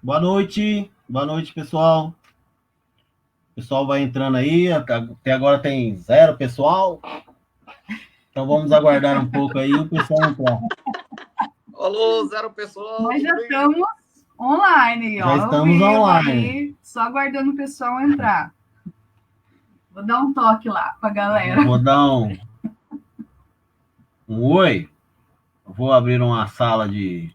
Boa noite, pessoal. O pessoal vai entrando aí, até agora tem 0 pessoal. Então vamos aguardar um pouco aí o pessoal entrar. Alô, 0 pessoal, Nós tudo já bem? estamos online, Já ó. estamos online. Aí, só aguardando o pessoal entrar. Vou dar um toque lá pra galera. Vou dar um oi. Vou abrir uma sala de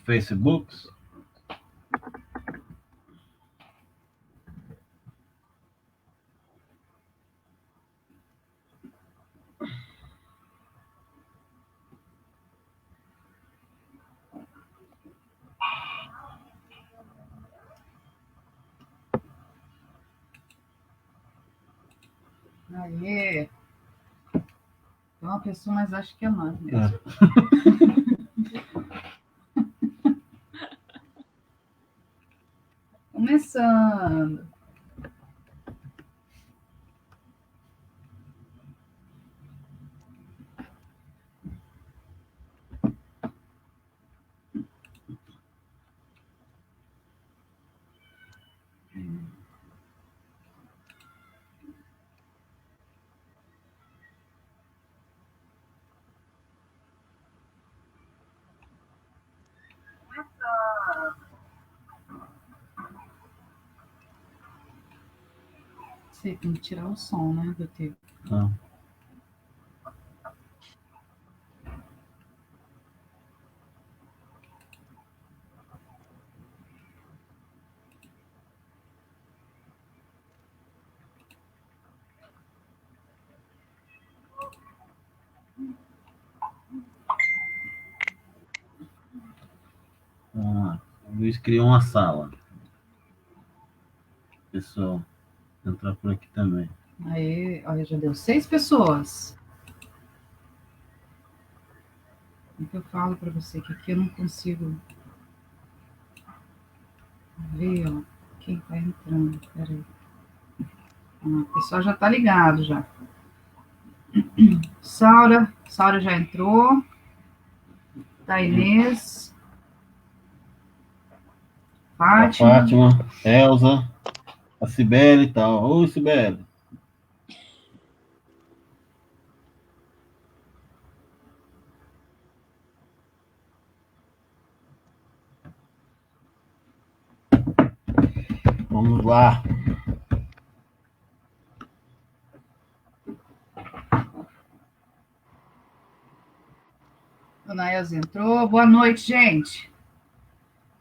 Facebook. Aê. Tem uma pessoa, mas acho que é nós mesmo. Começando. Você tem que tirar o som, né, do teu. O Luiz criou uma sala. Pessoal, entrar por aqui também. Aí, olha, já deu 6 pessoas. O que eu falo para você que aqui eu não consigo ver, ó, quem tá entrando. Peraí. O pessoal já tá ligado já. Saura já entrou. Tá Inês. Fátima, Elza, a Cibele e tal. Oi, Cibele. Vamos lá. Dona Elza entrou. Boa noite, gente.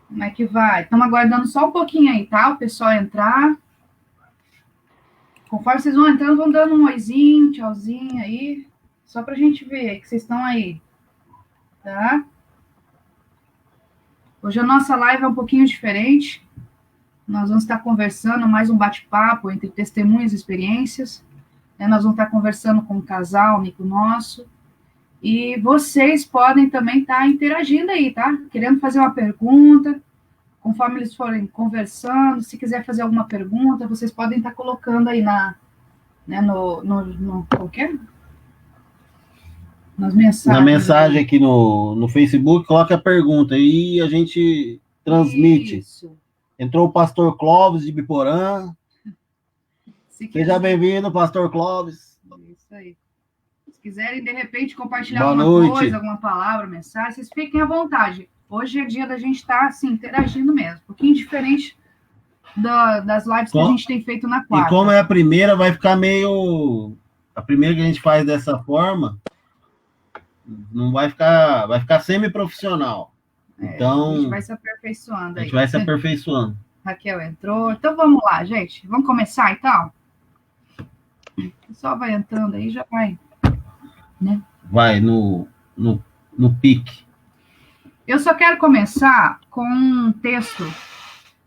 Como é que vai? Estamos aguardando só um pouquinho aí, tá? O pessoal entrar. Conforme vocês vão entrando, vão dando um oizinho, tchauzinho aí. Só pra gente ver que vocês estão aí. Tá? Hoje a nossa live é um pouquinho diferente. Nós vamos estar conversando, mais um bate-papo entre testemunhas e experiências. Nós vamos estar conversando com um casal, amigo nosso. E vocês podem também estar interagindo aí, tá? Querendo fazer uma pergunta. Conforme eles forem conversando, se quiser fazer alguma pergunta, vocês podem estar colocando aí qualquer? Nas mensagens. Na mensagem aqui no Facebook, coloca a pergunta e a gente transmite. Isso. Entrou o pastor Clóvis de Biporã. Seja bem-vindo, pastor Clóvis. Isso aí. Se quiserem, de repente, compartilhar alguma coisa, alguma palavra, mensagem, vocês fiquem à vontade. Hoje é dia da gente estar, assim, interagindo mesmo. Um pouquinho diferente das lives que a gente tem feito na quarta. E como é a primeira, vai ficar meio... A primeira que a gente faz dessa forma, não vai ficar semi-profissional. Então... A gente vai se aperfeiçoando aí. A gente vai se aperfeiçoando. Raquel entrou. Então, vamos lá, gente. Vamos começar, então? O pessoal vai entrando aí, já vai... Né? Vai no pique. Eu só quero começar com um texto.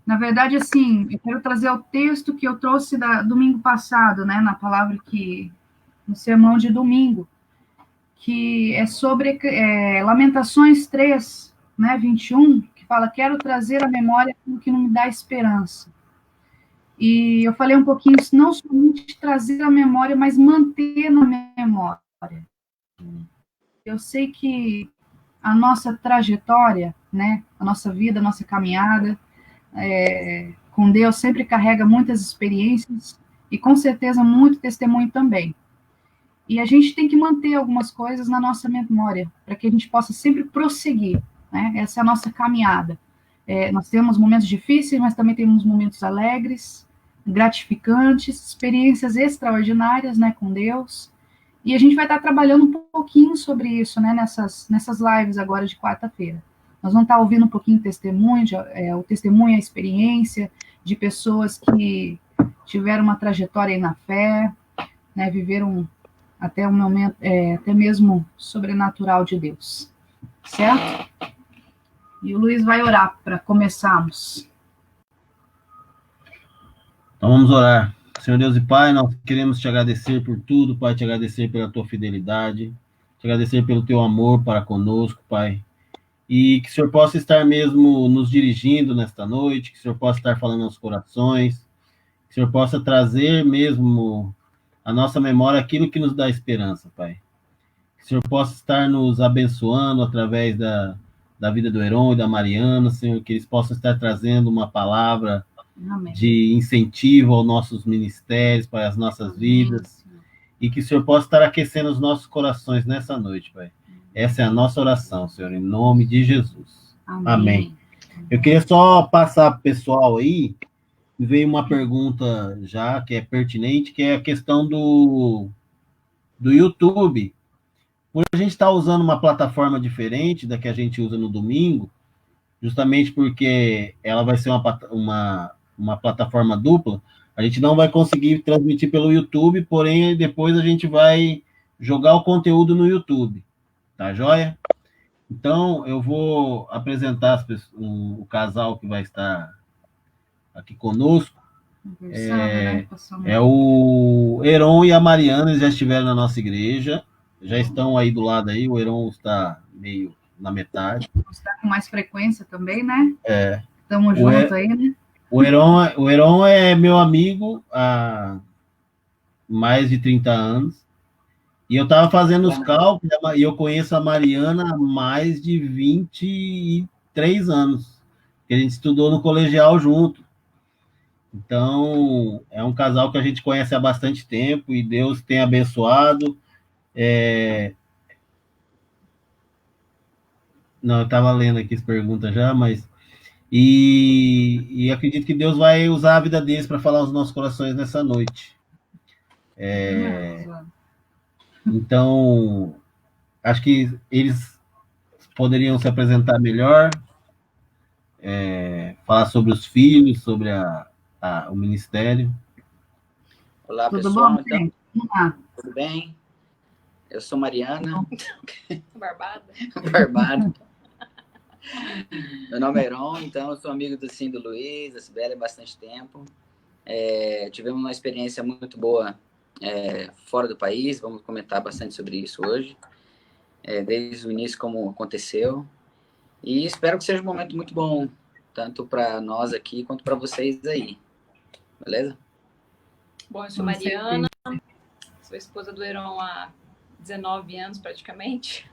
Na verdade, assim, eu quero trazer o texto que eu trouxe domingo passado, né, na palavra no sermão de domingo, que é sobre Lamentações 3, né, 21, que fala, quero trazer à memória aquilo que não me dá esperança. E eu falei um pouquinho, não somente trazer a memória, mas manter na memória. Eu sei que a nossa trajetória, né, a nossa vida, a nossa caminhada com Deus sempre carrega muitas experiências e com certeza muito testemunho também. E a gente tem que manter algumas coisas na nossa memória, para que a gente possa sempre prosseguir, né? Essa é a nossa caminhada. Nós temos momentos difíceis, mas também temos momentos alegres, gratificantes, experiências extraordinárias, né, com Deus. E a gente vai estar trabalhando um pouquinho sobre isso, né, nessas lives agora de quarta-feira. Nós vamos estar ouvindo um pouquinho de testemunho, o testemunho, a experiência de pessoas que tiveram uma trajetória aí na fé, né, viveram até um momento, até mesmo sobrenatural de Deus, certo? E o Luiz vai orar para começarmos. Então vamos orar. Senhor Deus e Pai, nós queremos te agradecer por tudo, Pai, te agradecer pela tua fidelidade, te agradecer pelo teu amor para conosco, Pai. E que o Senhor possa estar mesmo nos dirigindo nesta noite, que o Senhor possa estar falando aos corações, que o Senhor possa trazer mesmo à nossa memória aquilo que nos dá esperança, Pai. Que o Senhor possa estar nos abençoando através da vida do Heron e da Mariana, Senhor, que eles possam estar trazendo uma palavra Amém. de incentivo aos nossos ministérios, para as nossas vidas, e que o Senhor possa estar aquecendo os nossos corações nessa noite, Pai. Essa é a nossa oração, Senhor, em nome de Jesus. Amém. Eu queria só passar para o pessoal aí, veio uma pergunta já que é pertinente, que é a questão do YouTube. Por a gente estar usando uma plataforma diferente da que a gente usa no domingo, justamente porque ela vai ser uma plataforma dupla, a gente não vai conseguir transmitir pelo YouTube, porém depois a gente vai jogar o conteúdo no YouTube. Tá joia? Então, eu vou apresentar o casal que vai estar aqui conosco. É o Heron e a Mariana, eles já estiveram na nossa igreja, já estão aí do lado aí, o Heron está meio na metade. Está com mais frequência também, né? É. Estamos juntos aí, né? O Heron é meu amigo há mais de 30 anos. E eu estava fazendo os cálculos, e eu conheço a Mariana há mais de 23 anos, que a gente estudou no colegial junto. Então, é um casal que a gente conhece há bastante tempo, e Deus tem abençoado. Não, eu estava lendo aqui as perguntas já, mas... E acredito que Deus vai usar a vida deles para falar aos nossos corações nessa noite. Então, acho que eles poderiam se apresentar melhor, falar sobre os filhos, sobre o ministério. Olá, Tudo pessoal. bom, então, tudo bem? Eu sou Mariana. Barbada. Meu nome é Heron, então eu sou amigo do Luiz, da Sibeli há bastante tempo. Tivemos uma experiência muito boa fora do país, vamos comentar bastante sobre isso hoje, desde o início como aconteceu, e espero que seja um momento muito bom, tanto para nós aqui quanto para vocês aí, beleza? Bom, eu sou Mariana, sou esposa do Heron há 19 anos praticamente,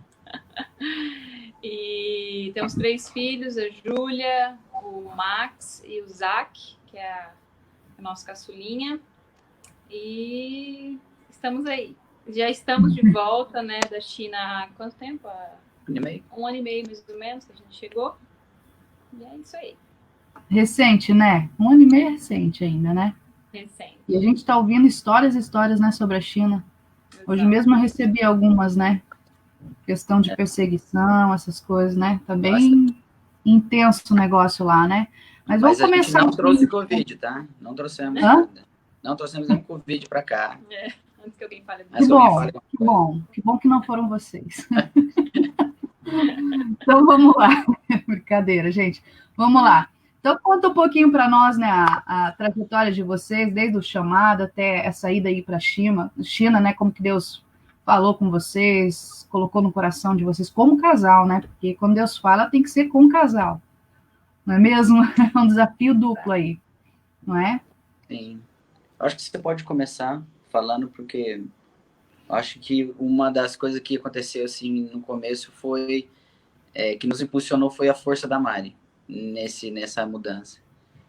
e temos 3 filhos, a Júlia, o Max e o Zac, que é a nossa caçulinha. E estamos aí. Já estamos de volta, né, da China há quanto tempo? 1 ano e meio. 1 ano e meio, mais ou menos, que a gente chegou. E é isso aí. Recente, né? 1 ano e meio é recente ainda, né? Recente. E a gente está ouvindo histórias e histórias, né, sobre a China. Exato. Hoje mesmo eu recebi algumas, né? Questão de perseguição, essas coisas, né? Tá bem intenso o negócio lá, né? Mas vamos começar. A gente não trouxe Covid, tá? Não trouxemos nada. Não trouxemos nenhum Covid para cá. Antes que alguém fale. Que bom que não foram vocês. Então vamos lá. Brincadeira, gente. Vamos lá. Então conta um pouquinho para nós, né, a trajetória de vocês, desde o chamado até essa ida aí para a China, né? Como que Deus falou com vocês, colocou no coração de vocês como casal, né? Porque quando Deus fala, tem que ser com casal. Não é mesmo? É um desafio duplo aí, não é? Sim. Eu acho que você pode começar falando, porque eu acho que uma das coisas que aconteceu assim no começo foi que nos impulsionou foi a força da Mari nessa mudança.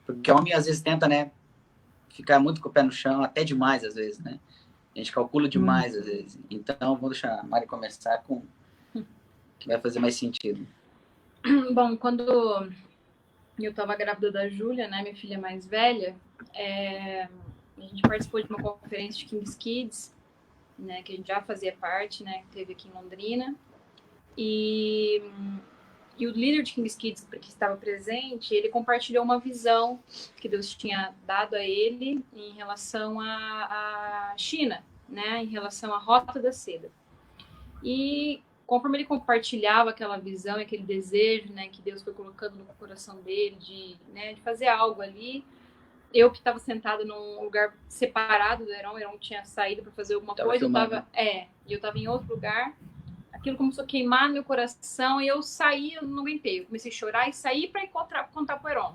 Porque o homem às vezes tenta, né, ficar muito com o pé no chão, até demais às vezes, né? A gente calcula demais às vezes. Então, vou deixar a Mari começar com que vai fazer mais sentido. Bom, quando eu estava grávida da Júlia, né, minha filha mais velha, a gente participou de uma conferência de King's Kids, né, que a gente já fazia parte, né, que teve aqui em Londrina. E o líder de King's Kids que estava presente, ele compartilhou uma visão que Deus tinha dado a ele em relação à China, né, em relação à Rota da Seda. E conforme ele compartilhava aquela visão e aquele desejo, né, que Deus foi colocando no coração dele de fazer algo ali, eu que estava sentada num lugar separado do Heron, o Heron tinha saído para fazer alguma coisa, eu estava em outro lugar. Aquilo começou a queimar no meu coração e eu saí, eu não aguentei. Eu comecei a chorar e saí para contar pro Heron.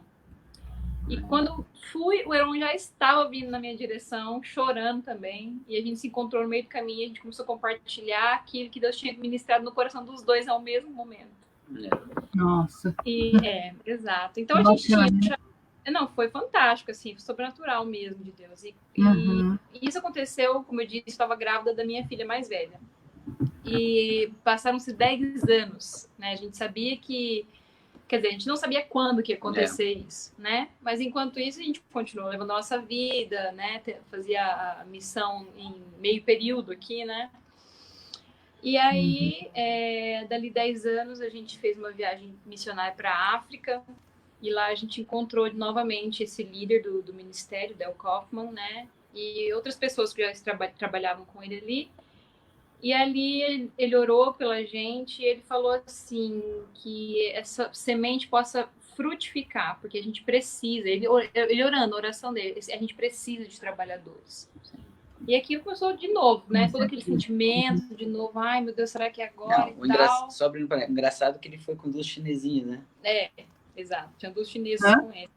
E quando fui, o Heron já estava vindo na minha direção, chorando também. E a gente se encontrou no meio do caminho e a gente começou a compartilhar aquilo que Deus tinha ministrado no coração dos dois ao mesmo momento. Nossa. Exato. Então a gente tinha... Não, foi fantástico, assim, foi sobrenatural mesmo de Deus. E isso aconteceu, como eu disse, eu estava grávida da minha filha mais velha. E passaram-se 10 anos, né? A gente sabia que... Quer dizer, a gente não sabia quando que ia acontecer isso, né? Mas enquanto isso, a gente continuou levando a nossa vida, né? Fazia a missão em meio período aqui, né? E aí, dali 10 anos, a gente fez uma viagem missionária para a África. E lá a gente encontrou novamente esse líder do ministério, Del Kaufman, né? E outras pessoas que já trabalhavam com ele ali. E ali ele orou pela gente e ele falou assim, que essa semente possa frutificar, porque a gente precisa, ele orando, a oração dele, a gente precisa de trabalhadores. E aqui começou de novo, né? Todo aquele sentimento de novo, ai meu Deus, será que é agora? Não, só engraçado que ele foi com 2 chinesinhas, né? Exato, tinha 2 chineses com ele.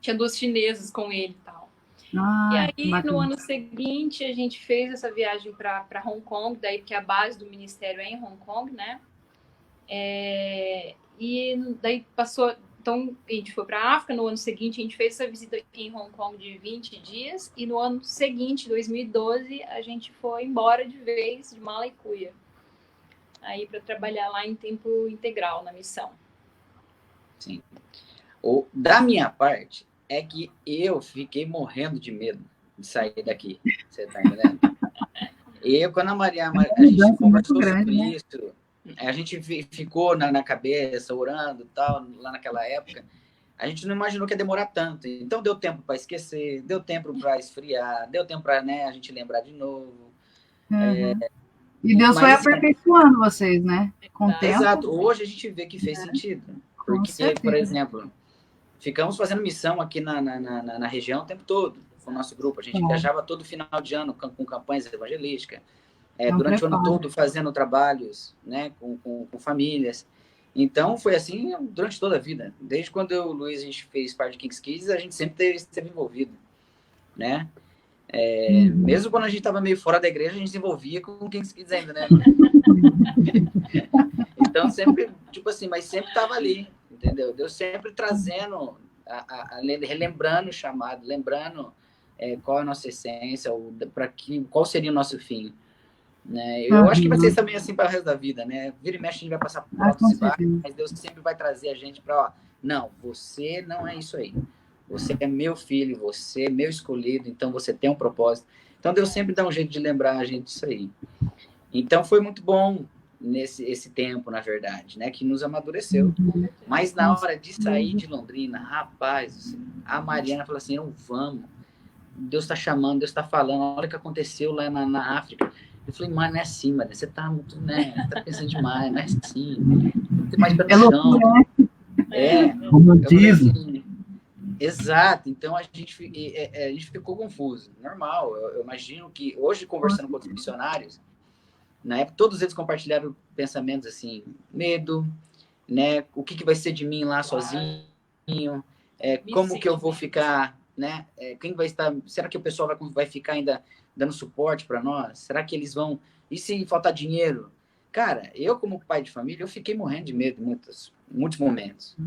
Tinha 2 chineses com ele e tal. E aí, no ano seguinte, a gente fez essa viagem para Hong Kong, daí porque a base do ministério é em Hong Kong, né? E daí passou... Então, a gente foi para a África, no ano seguinte a gente fez essa visita aqui em Hong Kong de 20 dias, e no ano seguinte, 2012, a gente foi embora de vez, de mala e cuia, aí para trabalhar lá em tempo integral, na missão. Sim. Da minha parte, é que eu fiquei morrendo de medo de sair daqui. Você tá entendendo? Eu, quando a gente conversou sobre isso, a gente ficou na cabeça, orando e tal, lá naquela época, a gente não imaginou que ia demorar tanto. Então, deu tempo para esquecer, deu tempo para esfriar, deu tempo para a gente lembrar de novo. E Deus foi aperfeiçoando vocês, né? Com o tempo. Exato. Hoje a gente vê que fez sentido. Porque, por exemplo... Ficamos fazendo missão aqui na região o tempo todo, com o nosso grupo. A gente viajava todo final de ano com campanhas evangelísticas. Durante o ano todo fazendo trabalhos, né, com famílias. Então, foi assim durante toda a vida. Desde quando eu e o Luiz, a gente fez parte de King's Kids, a gente sempre esteve envolvido, né? Mesmo quando a gente estava meio fora da igreja, a gente se envolvia com o King's Kids ainda, né? Então, sempre, tipo assim, mas sempre estava ali. Entendeu? Deus sempre trazendo, relembrando o chamado, lembrando qual é a nossa essência, qual seria o nosso fim. Né? Eu acho que vai ser também assim para o resto da vida, né? Vira e mexe, a gente vai passar por altos e baixos, mas Deus sempre vai trazer a gente para, não, você não é isso aí. Você é meu filho, você é meu escolhido, então você tem um propósito. Então Deus sempre dá um jeito de lembrar a gente disso aí. Então foi muito bom esse tempo, na verdade, né, que nos amadureceu. Mas na hora de sair de Londrina, rapaz, a Mariana falou assim, vamos, Deus está chamando, Deus está falando, olha o que aconteceu lá na África. Eu falei, mano, não é assim, Mariana, você tá muito, né, tá pensando demais, não é assim, não tem mais pé no chão. Romantismo. Exato, então a gente ficou confuso, normal. Eu imagino que hoje, conversando com outros missionários, na época, todos eles compartilharam pensamentos assim, medo, né? O que vai ser de mim lá sozinho? Como que eu vou ficar né? Quem vai estar? Será que o pessoal vai ficar ainda dando suporte para nós? Será que eles vão? E se faltar dinheiro? Cara, eu como pai de família, eu fiquei morrendo de medo em muitos momentos,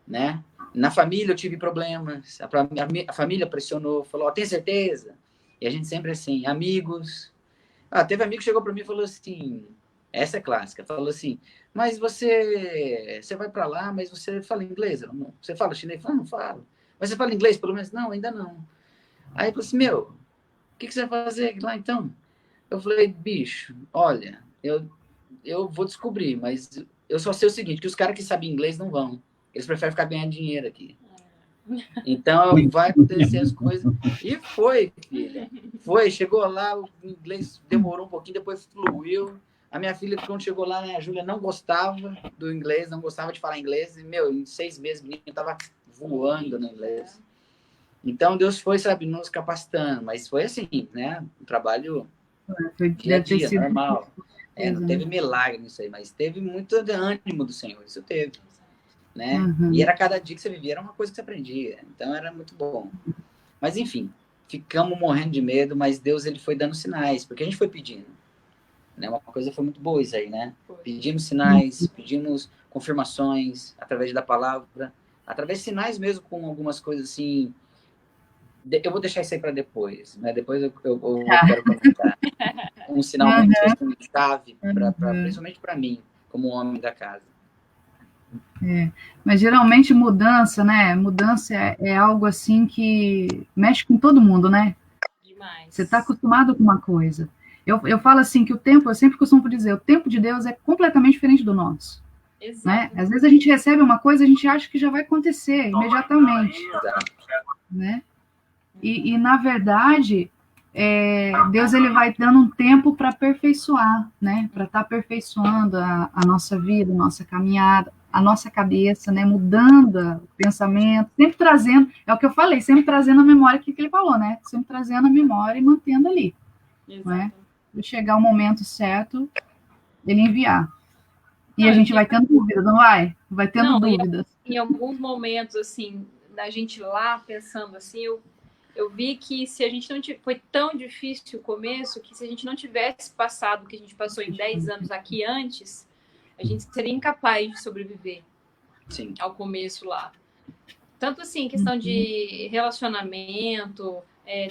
né? Na família eu tive problemas, a família pressionou, falou, tem certeza? E a gente sempre assim, amigos. Teve amigo que chegou para mim e falou assim, essa é clássica, falou assim, mas você vai para lá, mas você fala inglês? Não. Você fala chinês? Eu não falo. Mas você fala inglês pelo menos? Não, ainda não. Aí eu falei assim, o que você vai fazer lá então? Eu falei, bicho, olha, eu vou descobrir, mas eu só sei o seguinte, que os caras que sabem inglês não vão. Eles preferem ficar ganhando dinheiro aqui. Então, vai acontecer as coisas. E foi, filha. Foi, chegou lá, o inglês demorou um pouquinho, depois fluiu. A minha filha, quando chegou lá, né, a Júlia não gostava do inglês, não gostava de falar inglês. E, em 6 meses, o menino estava voando no inglês. Então, Deus foi, sabe, nos capacitando. Mas foi assim, né? Um trabalho dia a dia, normal. Não teve milagre nisso aí, mas teve muito ânimo do Senhor, isso teve. Né? E era cada dia que você vivia, era uma coisa que você aprendia. Então, era muito bom. Mas, enfim, ficamos morrendo de medo, mas Deus, ele foi dando sinais, porque a gente foi pedindo. Né? Uma coisa foi muito boa isso aí, né? Pedimos sinais, pedimos confirmações através da palavra, através de sinais mesmo, com algumas coisas assim. Eu vou deixar isso aí para depois, né? Depois eu quero comentar. Um sinal muito chave, principalmente para mim, como homem da casa. Mas geralmente mudança, né? Mudança é algo assim que mexe com todo mundo, né? Demais. Você está acostumado com uma coisa. Eu falo assim que o tempo, eu sempre costumo dizer, o tempo de Deus é completamente diferente do nosso. Exato. Né? Às vezes a gente recebe uma coisa, a gente acha que já vai acontecer imediatamente. Né? E na verdade, Deus ele vai dando um tempo para aperfeiçoar, né? Para estar aperfeiçoando a nossa vida, a nossa caminhada, a nossa cabeça, né? Mudando o pensamento, sempre trazendo, é o que eu falei, sempre trazendo a memória que ele falou, né? Sempre trazendo a memória e mantendo ali. Né? Para chegar o momento certo, ele enviar. E a gente vai tendo dúvidas, não vai? Vai tendo dúvidas. Em alguns momentos, assim, da gente lá pensando assim, eu vi que se a gente não foi tão difícil o começo, que se a gente não tivesse passado o que a gente passou em 10 anos aqui antes, a gente seria incapaz de sobreviver. Sim. Ao começo lá. Tanto assim, questão de relacionamento,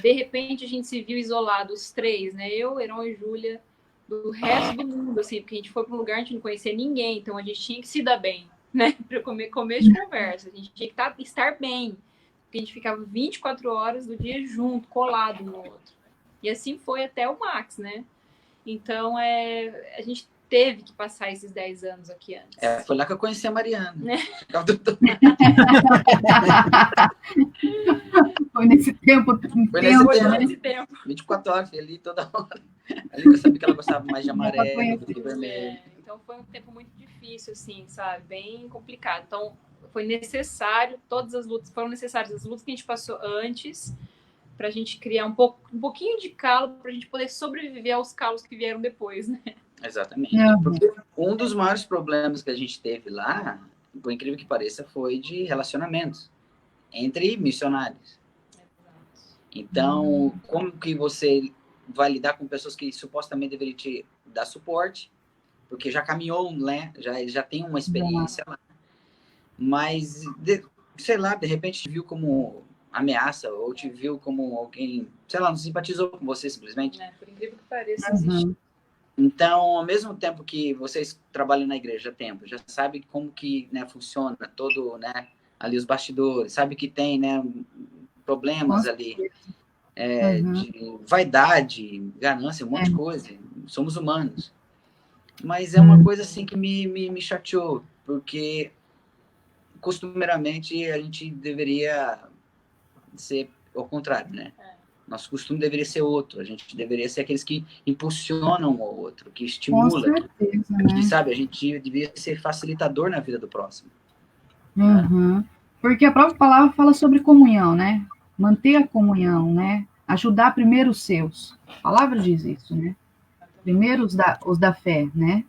de repente a gente se viu isolado, os três, né? Eu, Heron e Júlia, do resto do mundo, assim, porque a gente foi para um lugar, a gente não conhecia ninguém, então a gente tinha que se dar bem, né? Para começo de conversa, a gente tinha que estar bem. Porque a gente ficava 24 horas do dia junto, colado um no outro. E assim foi até o Max, né? Então, a gente teve que passar esses 10 anos aqui antes. Foi lá que eu conheci a Mariana. Foi nesse tempo. Foi nesse tempo. 24 horas, ali toda hora. Ali que eu sabia que ela gostava mais de amarelo do que vermelho. Então, foi um tempo muito difícil, assim, sabe? Bem complicado. Então, foi necessário, todas as lutas foram necessárias, as lutas que a gente passou antes, para a gente criar um pouquinho de calo, para a gente poder sobreviver aos calos que vieram depois, né? Exatamente. Porque um dos maiores problemas que a gente teve lá, por incrível que pareça, foi de relacionamentos entre missionários. Então, como que você vai lidar com pessoas que supostamente deveriam te dar suporte, porque já caminhou, né? Já tem uma experiência lá. Mas, sei lá, de repente te viu como ameaça, ou te viu como alguém, sei lá, não simpatizou com você simplesmente. Por incrível que pareça, existe. Então, ao mesmo tempo que vocês trabalham na igreja há tempo, já sabe como que, né, funciona todo, né, ali os bastidores, sabe que tem, né, problemas ali, de vaidade, ganância, um monte de coisa. Somos humanos. Mas é uma coisa assim que me chateou, porque costumeiramente a gente deveria ser ao contrário, né? Nosso costume deveria ser outro. A gente deveria ser aqueles que impulsionam um ao outro, que estimulam. Com certeza, que, sabe, a gente deveria ser facilitador na vida do próximo. Porque a própria palavra fala sobre comunhão, né? Manter a comunhão, né? Ajudar primeiro os seus. A palavra diz isso, né? Primeiro os da fé, né?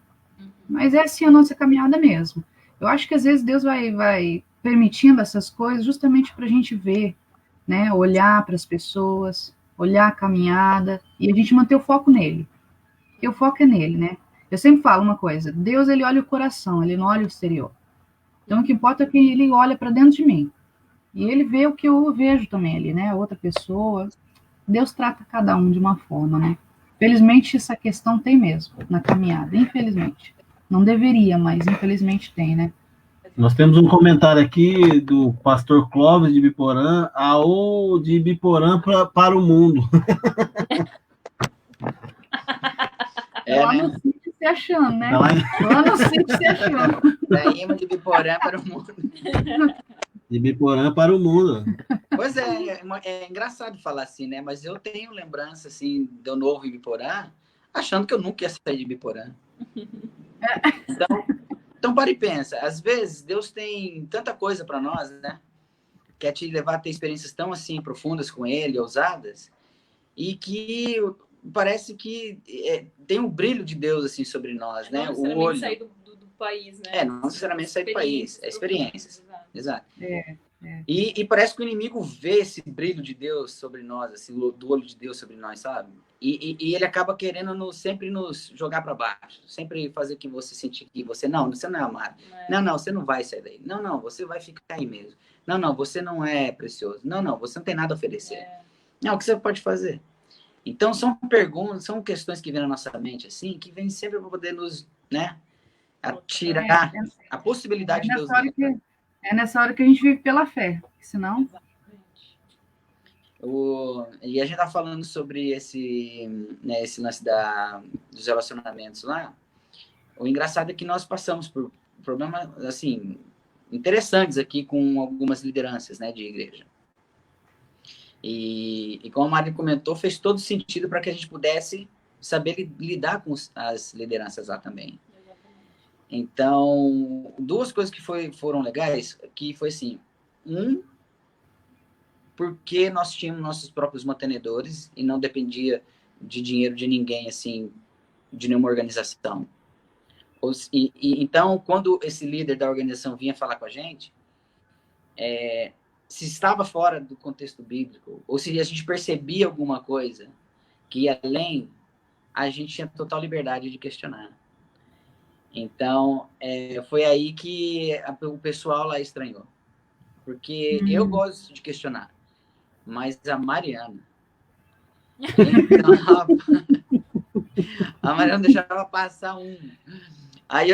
Mas é assim a nossa caminhada mesmo. Eu acho que às vezes Deus vai permitindo essas coisas justamente para a gente ver, né? Olhar para as pessoas, olhar a caminhada e a gente manter o foco nele. Porque o foco é nele, né? Eu sempre falo uma coisa: Deus, ele olha o coração, ele não olha o exterior. Então, o que importa é que ele olha para dentro de mim. E ele vê o que eu vejo também ali, né? A outra pessoa. Deus trata cada um de uma forma, né? Felizmente, essa questão tem mesmo na caminhada. Infelizmente. Não deveria, mas infelizmente tem, né? Nós temos um comentário aqui do pastor Clóvis de Biporã, ou de Biporã para o mundo. Lá no sítio se achando, né? Tá lá, Lá no sítio se achando. Saímos de Biporã para o mundo. de Biporã para o mundo. Pois é engraçado falar assim, né? Mas eu tenho lembrança, assim, do novo em Biporã, achando que eu nunca ia sair de Biporã. Então para e pensa. Às vezes, Deus tem tanta coisa para nós, né? Quer te levar a ter experiências tão, assim, profundas com Ele, ousadas, e que parece que tem um brilho de Deus, assim, sobre nós, né? Não o olho. sair do país, né? Não necessariamente sair do país. É experiências. Exato. É. E parece que o inimigo vê esse brilho de Deus sobre nós, assim, do olho de Deus sobre nós, sabe? E ele acaba querendo sempre nos jogar para baixo, sempre fazer que você sentir que você não é amado. Não, você não vai sair daí. Não, você vai ficar aí mesmo. Não, você não é precioso. Não, você não tem nada a oferecer. Não, o que você pode fazer? Então, são perguntas, são questões que vêm na nossa mente, assim, que vêm sempre para poder nos, né, tirar a possibilidade de Deus. É nessa hora que a gente vive pela fé, senão... E a gente tá falando sobre esse lance dos relacionamentos lá. O engraçado é que nós passamos por problemas, assim, interessantes aqui com algumas lideranças, né, de igreja. E como a Mari comentou, fez todo sentido para que a gente pudesse saber lidar com as lideranças lá também. Então, duas coisas que foram legais, que foi assim, porque nós tínhamos nossos próprios mantenedores e não dependia de dinheiro de ninguém, assim, de nenhuma organização. Então, quando esse líder da organização vinha falar com a gente, se estava fora do contexto bíblico, ou se a gente percebia alguma coisa que ia além, a gente tinha total liberdade de questionar. Então, foi aí que o pessoal lá estranhou. Porque eu gosto de questionar, mas a Mariana... a Mariana deixava passar Aí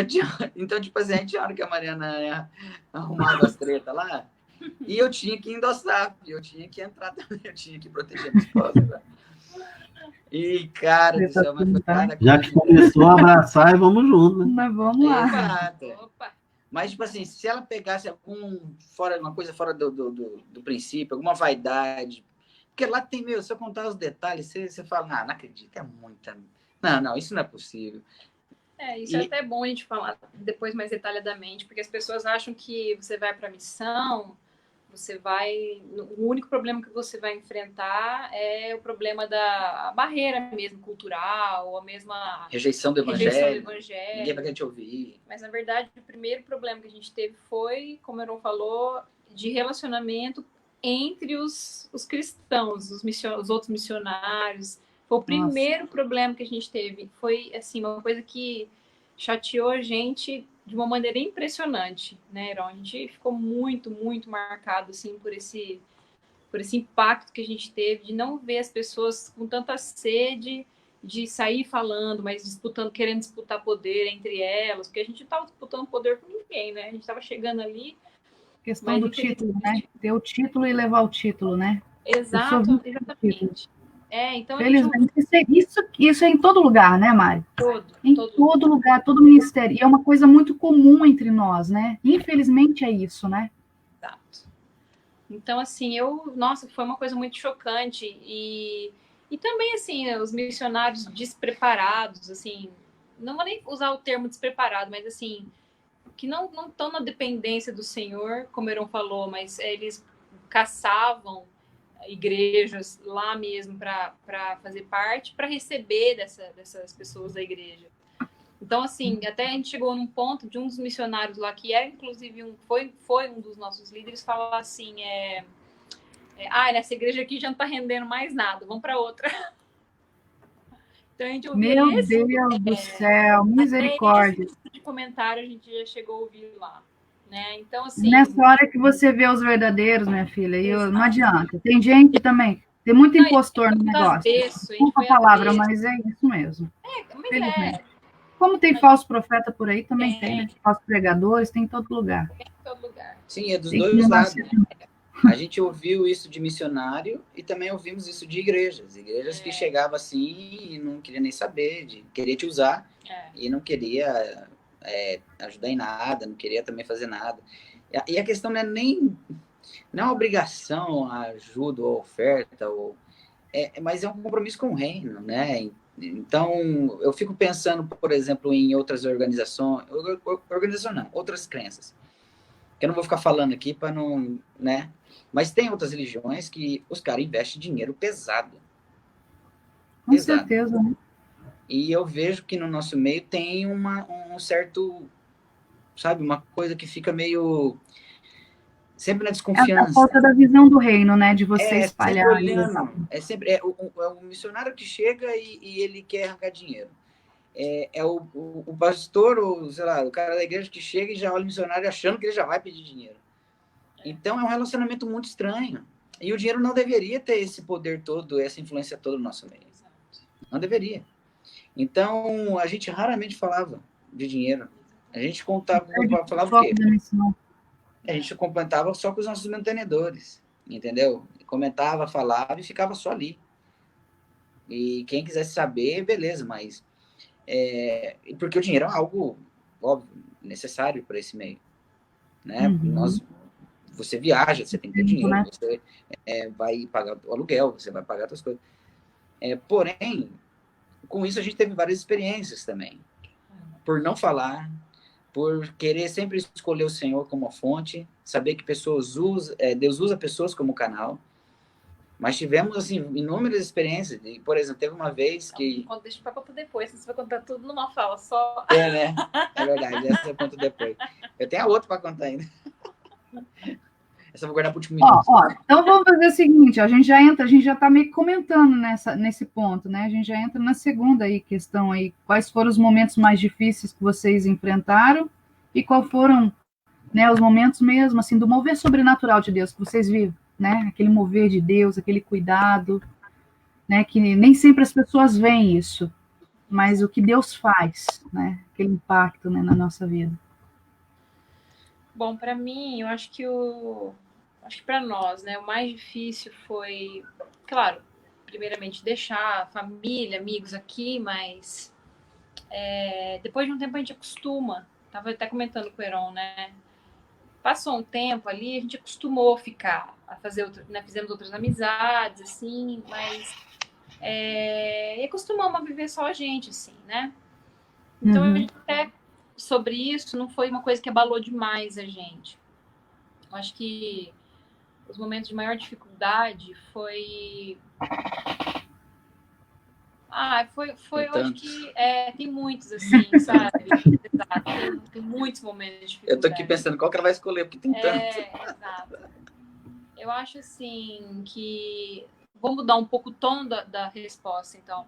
então, tipo assim, a gente tinha hora que a Mariana arrumava as tretas lá, e eu tinha que endossar, eu tinha que entrar também, eu tinha que proteger minha esposa. E, cara do céu, mas foi cada coisa. Já que começou a abraçar, e vamos junto, né? Mas vamos lá. Exato. Mas, tipo assim, se ela pegasse uma coisa fora do princípio, alguma vaidade, porque lá tem, se eu contar os detalhes, você fala, não acredito, é muita... Não, isso não é possível. Isso é até bom a gente falar depois mais detalhadamente, porque as pessoas acham que você vai para a missão, o único problema que você vai enfrentar é o problema da barreira mesmo cultural, ou a mesma rejeição do evangelho. Ninguém vai querer te ouvir. Mas, na verdade, o primeiro problema que a gente teve foi, como o Heron falou, de relacionamento entre os cristãos, os outros missionários. Foi o primeiro problema que a gente teve. Foi, assim, uma coisa que chateou a gente de uma maneira impressionante, né, Heron? A gente ficou muito, muito marcado, assim, por esse impacto que a gente teve de não ver as pessoas com tanta sede de sair falando, mas querendo disputar poder entre elas, porque a gente não estava disputando poder com ninguém, né? A gente estava chegando ali... Questão do título, né? Ter o título e levar o título, né? Exatamente. Então felizmente, isso é em todo lugar, né, Mari? Todo lugar, todo ministério. E é uma coisa muito comum entre nós, né? Infelizmente é isso, né? Exato. Então, assim, nossa, foi uma coisa muito chocante. E também, assim, os missionários despreparados, assim, não vou nem usar o termo despreparado, mas, assim, que não estão na dependência do Senhor, como o Heron falou, mas eles caçavam igrejas lá mesmo para fazer parte, para receber dessas pessoas da igreja. Então, assim, até a gente chegou num ponto de um dos missionários lá, que era inclusive foi um dos nossos líderes, falar assim, essa igreja aqui já não está rendendo mais nada, vamos para outra. Então a gente Meu Deus do céu, misericórdia. Esse tipo de comentário a gente já chegou a ouvir lá. Né? Então, assim, nessa hora que você vê os verdadeiros, minha filha, não adianta. Tem gente também, tem muito impostor no negócio. Desculpa a palavra, mas é isso mesmo. Como tem falso profeta por aí, também tem, né? Falsos pregadores, tem em todo lugar. Sim, é dos dois lados. A gente ouviu isso de missionário e também ouvimos isso de igrejas. Igrejas que chegavam assim e não queria nem saber, queria te usar e não queria ajudar em nada, não queria também fazer nada. E a questão não é nem não é uma obrigação, a ajuda ou a oferta, mas é um compromisso com o reino, né? Então, eu fico pensando, por exemplo, em outras organizações, outras crenças. Eu não vou ficar falando aqui para não, né? Mas tem outras religiões que os caras investem dinheiro pesado. Com certeza, né? E eu vejo que no nosso meio tem um certo, sabe, uma coisa que fica meio sempre na desconfiança. A falta da visão do reino, né? De você espalhar. Sempre olhando, sempre o missionário que chega e ele quer arrancar dinheiro. É o pastor, ou sei lá, o cara da igreja que chega e já olha o missionário achando que ele já vai pedir dinheiro. Então é um relacionamento muito estranho. E o dinheiro não deveria ter esse poder todo, essa influência toda no nosso meio. Não deveria. Então a gente raramente falava de dinheiro. A gente falava o quê? A gente comentava só com os nossos mantenedores, entendeu? Comentava, falava e ficava só ali. E quem quisesse saber, beleza, mas porque o dinheiro é algo óbvio, necessário para esse meio, né? Você viaja, você tem que ter dinheiro, né? Você vai pagar o aluguel, você vai pagar outras coisas. Porém, com isso a gente teve várias experiências também, por não falar, por querer sempre escolher o Senhor como a fonte, saber que Deus usa pessoas como canal. Mas tivemos, assim, inúmeras experiências. Por exemplo, teve uma vez que... Deixa o papo depois, você vai contar tudo numa fala só. Né? É verdade, essa eu conto depois. Eu tenho a outra para contar ainda. Essa eu vou guardar para o último minuto. Então vamos fazer o seguinte, a gente já está meio comentando nesse ponto, né? A gente já entra na segunda questão aí. Quais foram os momentos mais difíceis que vocês enfrentaram e qual foram, né, os momentos mesmo, assim, do mover sobrenatural de Deus que vocês viram? Né? Aquele mover de Deus, aquele cuidado, né? Que nem sempre as pessoas veem isso, mas o que Deus faz, né? Aquele impacto, né, na nossa vida. Bom, para mim, eu acho que para nós, né, o mais difícil foi, claro, primeiramente deixar a família, amigos aqui, mas depois de um tempo a gente acostuma. Tava até comentando com o Heron, né? Passou um tempo ali, a gente acostumou a ficar, a fazer né, fizemos outras amizades, assim, mas e acostumamos a viver só a gente, assim, né? Então, a gente até sobre isso não foi uma coisa que abalou demais a gente. Eu acho que os momentos de maior dificuldade foi eu acho que tem muitos, assim, sabe? Exato, tem muitos momentos de dificuldade. Eu tô aqui pensando qual que ela vai escolher, porque tem tanto. Exato. Eu acho, assim, que... Vou mudar um pouco o tom da resposta, então.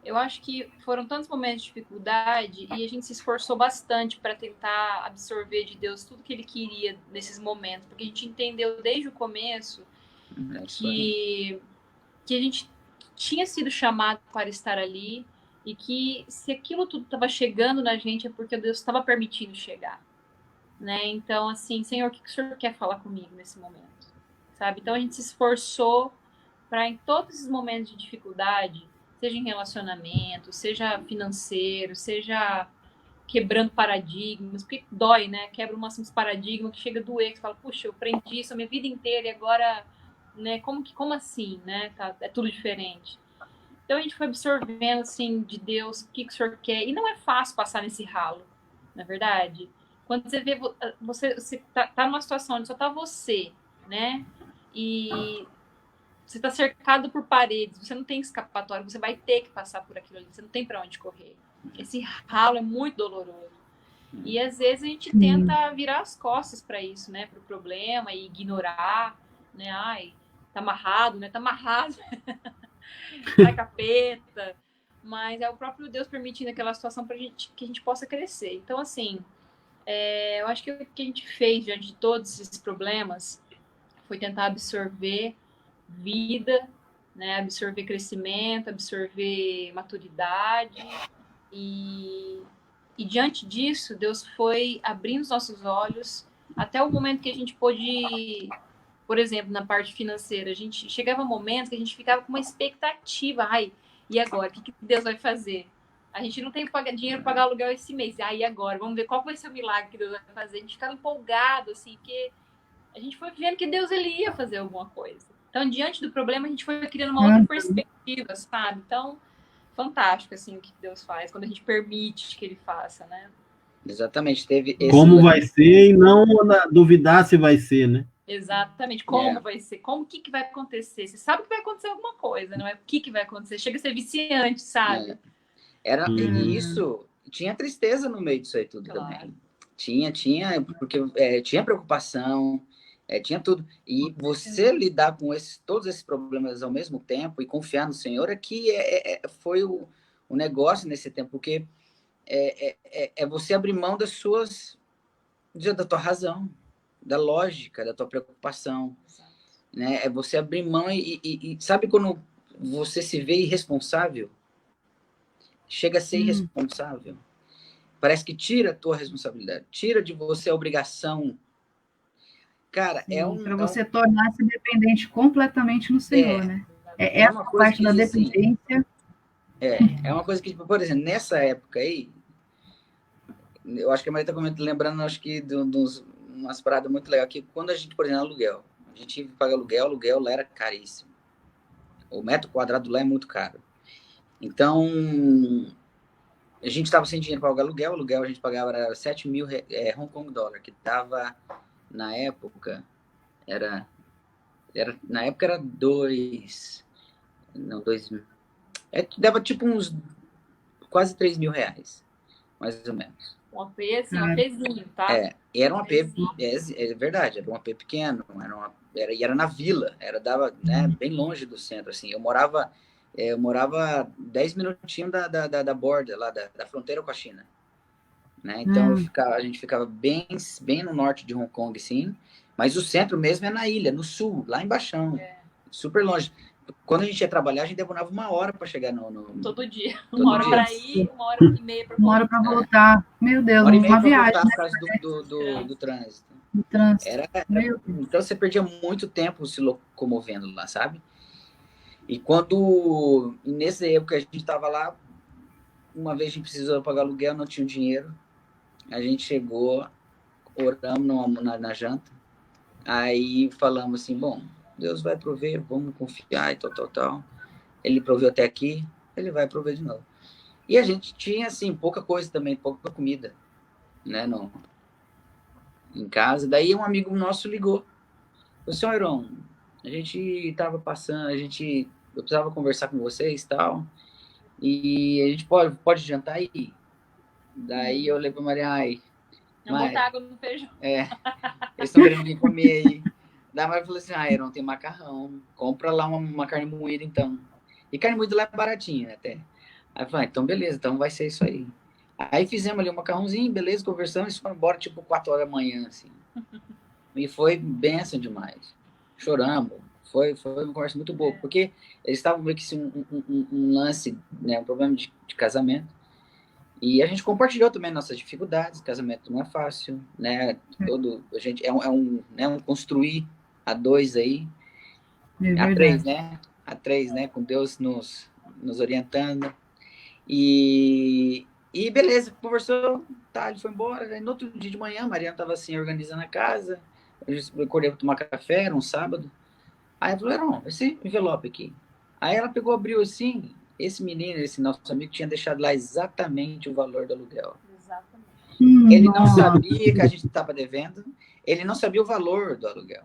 Eu acho que foram tantos momentos de dificuldade e a gente se esforçou bastante para tentar absorver de Deus tudo que Ele queria nesses momentos, porque a gente entendeu desde o começo que a gente tinha sido chamado para estar ali e que se aquilo tudo estava chegando na gente é porque Deus estava permitindo chegar, né? Então, assim, Senhor, o que o Senhor quer falar comigo nesse momento? Sabe? Então, a gente se esforçou para, em todos esses momentos de dificuldade, seja em relacionamento, seja financeiro, seja quebrando paradigmas, porque dói, né? Quebra uns paradigmas que chega a doer, que você fala, puxa, eu aprendi isso a minha vida inteira e agora, né? Como assim, né? É tudo diferente. Então a gente foi absorvendo, assim, de Deus, o que o Senhor quer. E não é fácil passar nesse ralo, na verdade. Quando você vê, você tá numa situação onde só tá você, né? E você está cercado por paredes, você não tem escapatória, você vai ter que passar por aquilo ali, você não tem para onde correr. Esse ralo é muito doloroso. E às vezes a gente tenta virar as costas para isso, né, para o problema e ignorar, né, tá amarrado, né? Tá amarrado. Vai capeta. Mas é o próprio Deus permitindo aquela situação para que a gente possa crescer. Então, assim, eu acho que o que a gente fez diante de todos esses problemas foi tentar absorver vida, né? Absorver crescimento, absorver maturidade. E diante disso, Deus foi abrindo os nossos olhos até o momento que a gente pôde, por exemplo, na parte financeira, a gente chegava momentos que a gente ficava com uma expectativa. Ai, e agora? O que Deus vai fazer? A gente não tem dinheiro para pagar aluguel esse mês. E agora? Vamos ver qual vai ser o milagre que Deus vai fazer. A gente ficava empolgado, assim, porque a gente foi vendo que Deus ele ia fazer alguma coisa. Então, diante do problema, a gente foi criando uma outra perspectiva, sabe? Então, fantástico, assim, o que Deus faz, quando a gente permite que ele faça, né? Exatamente. Teve esse como vai ser e não duvidar se vai ser, né? Exatamente. Como vai ser? Como, o que vai acontecer? Você sabe que vai acontecer alguma coisa, não é? O que vai acontecer? Chega a ser viciante, sabe? Isso, tinha tristeza no meio disso aí tudo também. Tinha, porque tinha preocupação, tinha tudo. E você lidar com todos esses problemas ao mesmo tempo e confiar no Senhor foi o negócio nesse tempo, porque é você abrir mão da tua razão, da lógica, da tua preocupação, né? É você abrir mão e sabe quando você se vê irresponsável? Chega a ser irresponsável. Parece que tira a tua responsabilidade, tira de você a obrigação. Cara, para você tornar-se dependente completamente no Senhor, né? É uma parte da dependência. Assim, é uma coisa que, por exemplo, nessa época aí, eu acho que a Maria está lembrando, acho que de umas paradas muito legais, que quando a gente, por exemplo, aluguel, a gente paga aluguel lá era caríssimo. O metro quadrado lá é muito caro. Então, a gente estava sem dinheiro para pagar aluguel a gente pagava 7 mil Hong Kong dólar, que dava, na época, era 2 mil. Dava tipo uns quase 3 mil reais, mais ou menos. Um AP, assim, um APzinho, tá? Era um AP, é verdade, era um AP pequeno, era na vila, dava, né, bem longe do centro, assim. Eu morava 10 minutinhos da borda, lá da fronteira com a China, né? Então a gente ficava bem no norte de Hong Kong, sim, mas o centro mesmo é na ilha, no sul, lá embaixo, super longe. Quando a gente ia trabalhar, a gente demorava 1 hora para chegar no... Todo dia. 1 hora para ir, 1h30 para voltar. 1 hora para voltar. Meu Deus, 1h30 uma viagem. Voltar, por causa do trânsito. Do trânsito. Então você perdia muito tempo se locomovendo lá, sabe? E nessa época a gente estava lá, uma vez a gente precisou pagar aluguel, não tinha dinheiro. A gente chegou, oramos na janta. Aí falamos assim, bom, Deus vai prover, vamos confiar e tal. Ele proveu até aqui, ele vai prover de novo. E a gente tinha, assim, pouca coisa também, pouca comida, né, em casa. Daí um amigo nosso ligou. O senhor Heron, a gente estava passando, eu precisava conversar com vocês e tal, e a gente pode jantar aí? Daí eu olhei pra Maria, não botar água no feijão. Eles estão querendo vir comer aí. Daí a Maria falou assim, Heron, tem macarrão, compra lá uma carne moída então. E carne moída lá é baratinha até. Aí eu falei, então beleza, então vai ser isso aí. Aí fizemos ali um macarrãozinho, beleza, conversamos, e fomos embora tipo 4 horas da manhã, assim. E foi bênção demais. Choramos. Foi uma conversa muito boa, porque eles estavam meio que assim, um lance, né, um problema de casamento. E a gente compartilhou também nossas dificuldades. Casamento não é fácil, né? A gente né, um construir a 2 aí, a 3, né? A 3, né? Com Deus nos orientando. E beleza, conversou, tá, ele foi embora. Aí, no outro dia de manhã, a Mariana estava assim, organizando a casa. Eu acordei para tomar café, era um sábado. Aí ela falou, Heron, esse envelope aqui. Aí ela pegou, abriu assim, esse menino, esse nosso amigo, tinha deixado lá exatamente o valor do aluguel. Exatamente. Ele não sabia que a gente estava devendo, ele não sabia o valor do aluguel.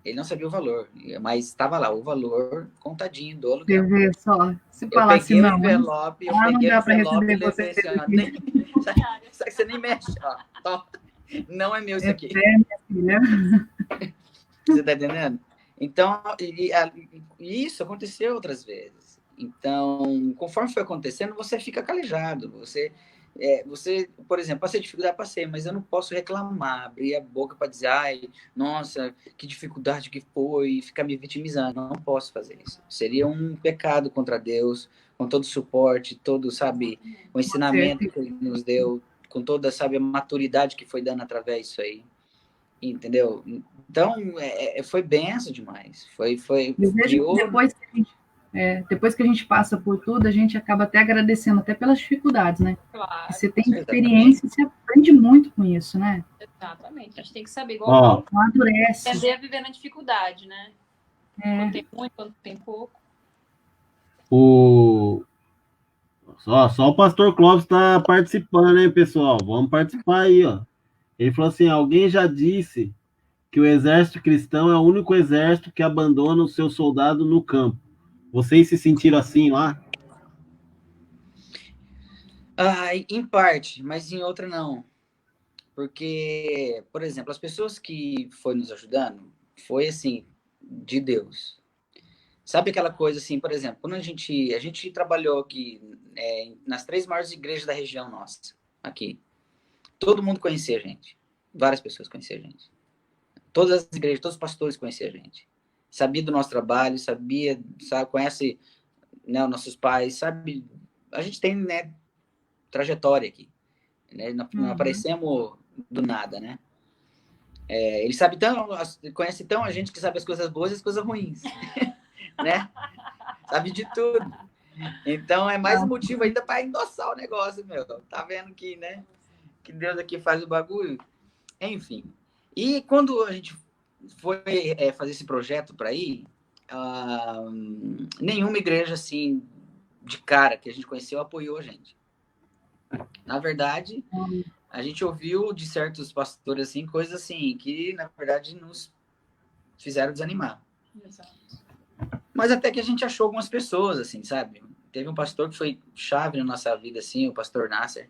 Ele não sabia o valor, mas estava lá o valor contadinho do aluguel. Quer ver só? Se Eu falar peguei assim, o envelope, não dá para receber e levei assim, ó, sabe que você nem mexe, ó. Não é meu isso aqui. Minha filha. Você tá entendendo? Então, e isso aconteceu outras vezes. Então, conforme foi acontecendo, você fica calejado. Você, por exemplo, passei dificuldade, passei, mas eu não posso reclamar, abrir a boca para dizer, ai, nossa, que dificuldade que foi, e ficar me vitimizando. Não posso fazer isso. Seria um pecado contra Deus, com todo o suporte, todo, sabe, o ensinamento que Ele nos deu, com toda, sabe, a maturidade que foi dando através disso aí. Entendeu? Então, foi benção demais. Foi Eu vejo que depois que a gente passa por tudo, a gente acaba até agradecendo, até pelas dificuldades, né? Claro. Você tem experiência, você aprende muito com isso, né? Exatamente. A gente tem que saber, igual amadurece. Aprender a viver na dificuldade, né? Quando tem muito, quando tem pouco. Só o pastor Clóvis está participando, hein, pessoal? Vamos participar aí, ó. Ele falou assim, alguém já disse que o exército cristão é o único exército que abandona o seu soldado no campo. Vocês se sentiram assim lá? Em parte, mas em outra não. Porque, por exemplo, as pessoas que foram nos ajudando, foi assim, de Deus. Sabe aquela coisa assim, por exemplo, quando a gente trabalhou aqui nas 3 maiores igrejas da região nossa, aqui. Todo mundo conhecia a gente. Várias pessoas conheciam a gente. Todas as igrejas, todos os pastores conheciam a gente. Sabia do nosso trabalho, sabe, conhece, né, os nossos pais, sabe. A gente tem, né, trajetória aqui. Né? Não aparecemos do nada, né? Ele sabe conhece tão a gente que sabe as coisas boas e as coisas ruins. Né? Sabe de tudo. Então, é mais um motivo ainda para endossar o negócio, meu. Tá vendo que, né? Que Deus aqui faz o bagulho. Enfim. E quando a gente foi fazer esse projeto para ir, nenhuma igreja, assim, de cara que a gente conheceu apoiou a gente. Na verdade, a gente ouviu de certos pastores, assim, coisas assim, que, na verdade, nos fizeram desanimar. Exato. Mas até que a gente achou algumas pessoas, assim, sabe? Teve um pastor que foi chave na nossa vida, assim, o pastor Nasser.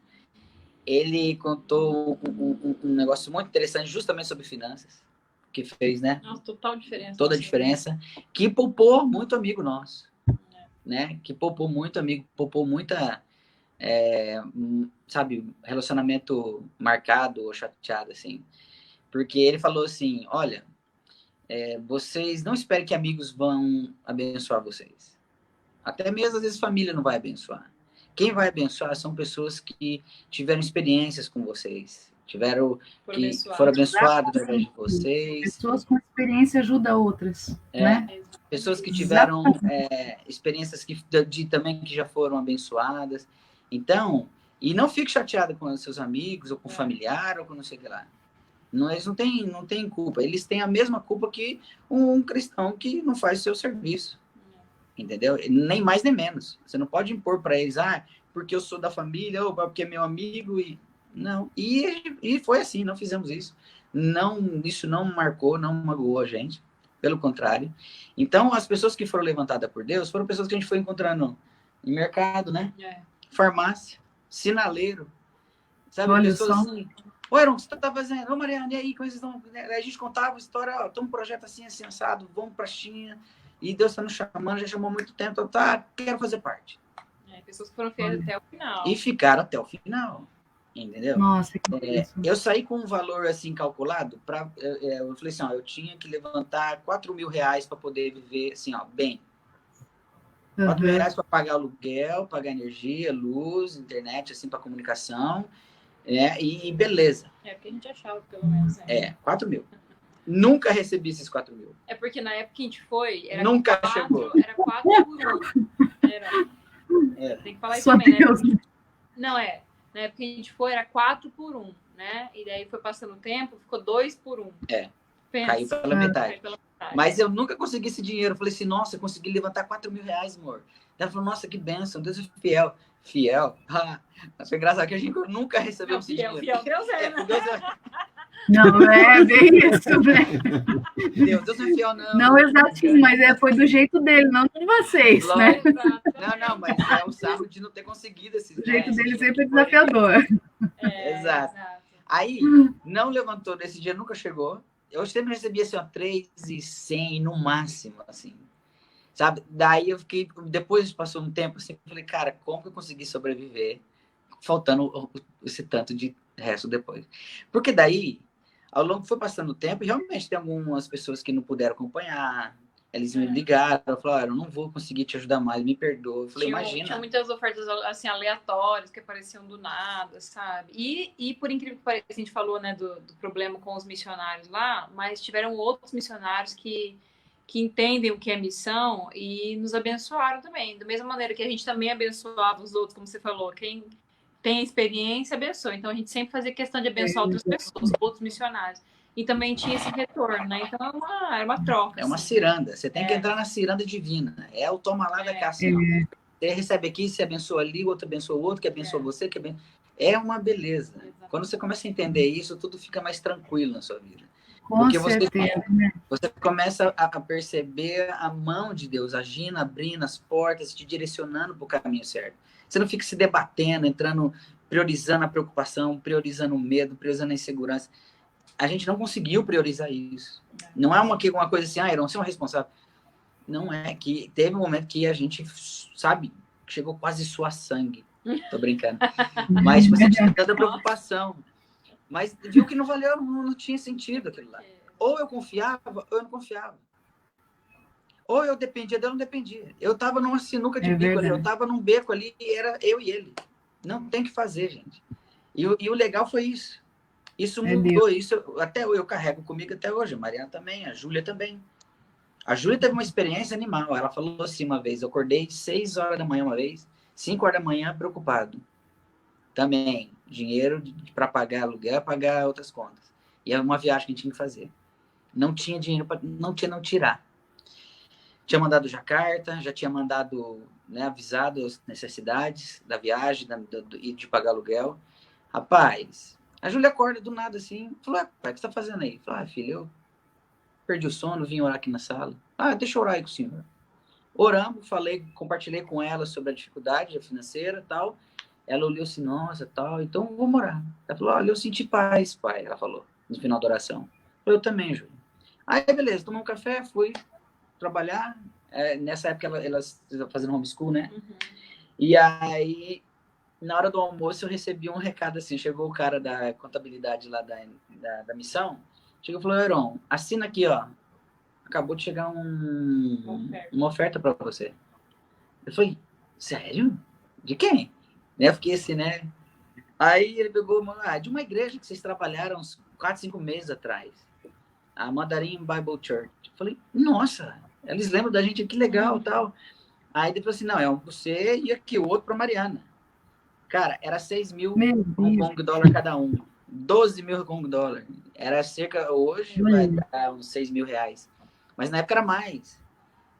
Ele contou um negócio muito interessante justamente sobre finanças, que fez, né? Nossa, total diferença. Toda a diferença, que poupou muito amigo nosso, né? Que poupou muito amigo, poupou muita, sabe, relacionamento marcado ou chateado, assim. Porque ele falou assim, olha, vocês não esperem que amigos vão abençoar vocês. Até mesmo, às vezes, família não vai abençoar. Quem vai abençoar são pessoas que tiveram experiências com vocês, foram abençoadas através de vocês. Pessoas com experiência ajudam outras, né? Pessoas que tiveram experiências também que já foram abençoadas. Então, e não fique chateado com os seus amigos, ou com familiar, ou com não sei o que lá. Eles não têm culpa. Eles têm a mesma culpa que um cristão que não faz o seu serviço. Entendeu? Nem mais nem menos. Você não pode impor para eles, porque eu sou da família, ou porque é meu amigo. Não. E foi assim, não fizemos isso. Isso não marcou, não magoou a gente. Pelo contrário. Então, as pessoas que foram levantadas por Deus foram pessoas que a gente foi encontrando em mercado, né? Farmácia, sinaleiro. Sabe, pessoas assim... Ô, Heron, o que você tá fazendo? Ô, Mariana, e aí? A gente contava a história, tem um projeto assim, sensado, vamos pra China, e Deus tá nos chamando, já chamou há muito tempo, quero fazer parte. Pessoas que foram feitas até o final. E ficaram até o final, entendeu? Nossa, que eu saí com um valor, assim, calculado, eu falei assim, eu tinha que levantar R$4.000 para poder viver, assim, bem. R$4.000 para pagar aluguel, pagar energia, luz, internet, assim, para comunicação, e beleza. Porque a gente achava, pelo menos. 4.000. Nunca recebi esses 4.000. É porque na época que a gente foi, nunca chegou. Era 4 por 1. Tem que falar isso também, né? Não, na época que a gente foi, era 4 por 1, né? E daí foi passando o tempo, ficou 2 por 1. Caiu pela metade. Mas eu nunca consegui esse dinheiro. Eu falei assim, nossa, eu consegui levantar R$4.000, amor. Ela falou, nossa, que bênção, Deus é fiel. Fiel? Foi engraçado que a gente nunca recebeu esse dinheiro. Fiel, Deus Não, é bem isso, velho. Deus não é fiel, não. Não exatinho, mas foi do jeito dele, não de vocês, né? Não, mas é o sarro de não ter conseguido esse O jeito dele sempre é desafiador. Exato. Aí, não levantou, nesse dia nunca chegou. eu sempre recebia assim, ó, 3.100 no máximo, assim. Sabe? Daí eu fiquei, depois passou um tempo assim, eu falei, cara, como que eu consegui sobreviver faltando esse tanto de resto depois? Porque daí, ao longo que foi passando o tempo, realmente tem algumas pessoas que não puderam acompanhar, eles me ligaram, falaram, eu não vou conseguir te ajudar mais, me perdoa. Eu falei, imagina. Tinha muitas ofertas assim, aleatórias que apareciam do nada, sabe? E por incrível que pareça, a gente falou, né, do problema com os missionários lá, mas tiveram outros missionários que entendem o que é missão e nos abençoaram também. Da mesma maneira que a gente também abençoava os outros, como você falou, quem tem experiência, abençoa. Então a gente sempre fazia questão de abençoar outras pessoas, outros missionários. E também tinha esse retorno, né? Então é uma troca. É uma ciranda. Você tem que entrar na ciranda divina. É o toma lá da cá, assim, ó. Você recebe aqui, você abençoa ali, o outro abençoa o outro, que abençoa você, que abençoa... É uma beleza. Exatamente. Quando você começa a entender isso, tudo fica mais tranquilo na sua vida. Porque você começa a perceber a mão de Deus agindo, abrindo as portas, te direcionando para o caminho certo. Você não fica se debatendo, entrando, priorizando a preocupação, priorizando o medo, priorizando a insegurança. A gente não conseguiu priorizar isso. Não é uma coisa assim, Iron, você é um responsável. Não é, que teve um momento que a gente, sabe, chegou quase a suar sangue. Tô brincando. Mas você tinha tanta preocupação. Mas viu que não valeu, não tinha sentido aquilo lá. Ou eu confiava, ou eu não confiava. Ou eu dependia dele, ou não dependia. Eu tava numa sinuca de bico ali, eu tava num beco ali, e era eu e ele. Não tem o que fazer, gente. E o legal foi isso. Isso mudou, isso até eu carrego comigo até hoje. A Mariana também, a Júlia também. A Júlia teve uma experiência animal. Ela falou assim uma vez, eu acordei 6 horas da manhã uma vez, 5 horas da manhã preocupado. Também, dinheiro para pagar aluguel, pagar outras contas. E era uma viagem que a gente tinha que fazer. Não tinha dinheiro para não tirar. Tinha mandado já carta, já tinha mandado, né, avisado as necessidades da viagem e de pagar aluguel. Rapaz, a Júlia acorda do nada assim, falou, pai, o que você tá fazendo aí? Falei, filho, eu perdi o sono, vim orar aqui na sala. Deixa eu orar aí com o senhor. Oramos, compartilhei com ela sobre a dificuldade financeira e tal. Ela olhou assim, nossa, tal, então vamos orar. Ela falou, olha, eu senti paz, pai, ela falou, no final da oração. Eu também, Júlia. Aí, beleza, tomei um café, fui trabalhar. Nessa época, elas fazendo homeschool, né? Uhum. E aí, na hora do almoço, eu recebi um recado assim, chegou o cara da contabilidade lá da missão, chegou e falou, Heron, assina aqui, ó, acabou de chegar uma oferta para você. Eu falei, sério? De quem? Eu fiquei assim, né? Aí ele pegou, de uma igreja que vocês trabalharam uns 4, 5 meses atrás, a Mandarim Bible Church. Eu falei, nossa, eles lembram da gente, que legal, tal. Aí ele falou assim, não, é um você e aqui, o outro para Mariana. Cara, era 6 mil Hong Kong dólar cada um. 12 mil Hong Kong dólar. Era cerca, hoje vai dar uns 6 mil reais. Mas na época era mais.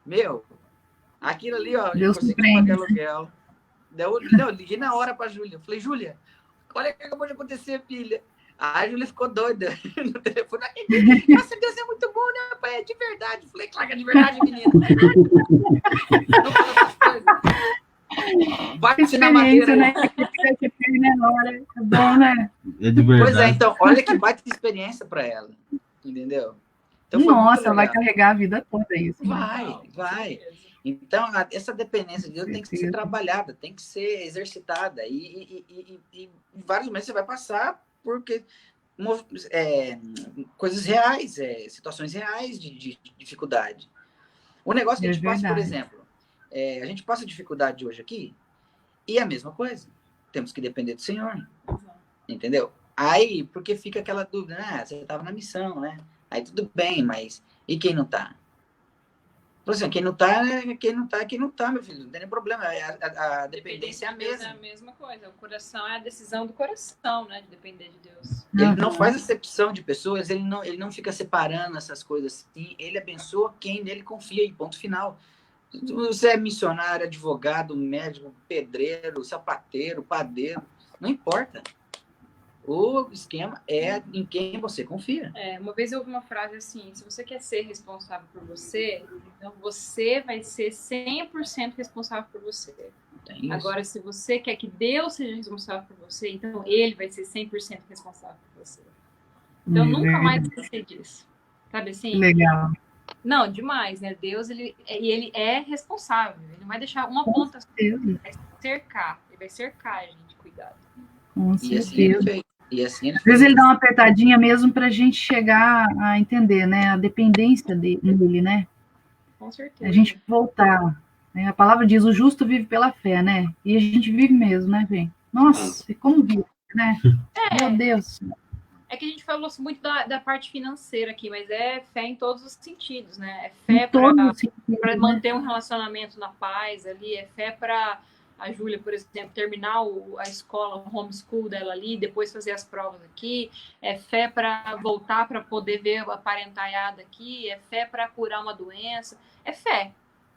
Meu, aquilo ali, ó, eu consegui pagar aluguel. Eu liguei na hora pra Júlia. Falei, Júlia, olha o que acabou de acontecer, filha. A Júlia ficou doida no telefone. Nossa, Deus é muito bom, né, pai? É de verdade. Falei, claro que é de verdade, menina. Não fala essas coisas. Bate na madeira. Né? É bom, né? É de verdade. Pois é, então, olha que baita experiência para ela. Entendeu? Então, nossa, vai carregar a vida toda isso. Vai. Então, essa dependência de Deus tem que ser trabalhada, tem que ser exercitada. E em vários momentos você vai passar porque coisas reais, situações reais de dificuldade. O negócio que a gente passa, por exemplo, a gente passa dificuldade hoje aqui e é a mesma coisa. Temos que depender do Senhor. Entendeu? Aí, porque fica aquela dúvida, você estava na missão, né? Aí tudo bem, mas e quem não tá? Por exemplo, quem não tá, meu filho, não tem nem problema. A dependência é a mesma. É a mesma coisa. O coração é a decisão do coração, né? De depender de Deus. Ele não faz acepção de pessoas, ele não fica separando essas coisas assim. Ele abençoa quem nele confia, e ponto final. Você é missionário, advogado, médico, pedreiro, sapateiro, padeiro, não importa. O esquema é em quem você confia. Uma vez eu ouvi uma frase assim, se você quer ser responsável por você, então você vai ser 100% responsável por você. Agora, se você quer que Deus seja responsável por você, então Ele vai ser 100% responsável por você. Então, nunca mais esquecer disso. Sabe assim? Legal. Não, demais, né? Deus, ele é responsável. Ele não vai deixar uma ponta, ele vai cercar a gente, cuidado. Com E assim ele certeza. fez. E assim ele Às vezes fez. ele dá uma apertadinha mesmo para a gente chegar a entender, né? A dependência dele, né? Com certeza. A gente voltar. Né? A palavra diz, o justo vive pela fé, né? E a gente vive mesmo, né, Vem? Nossa, e como vive, né? Meu Deus. É que a gente falou muito da parte financeira aqui, mas é fé em todos os sentidos, né? É fé para manter um relacionamento na paz ali, é fé para a Júlia, por exemplo, terminar a escola, o homeschool dela ali, depois fazer as provas aqui, é fé para voltar para poder ver a parentalhada aqui, é fé para curar uma doença, é fé.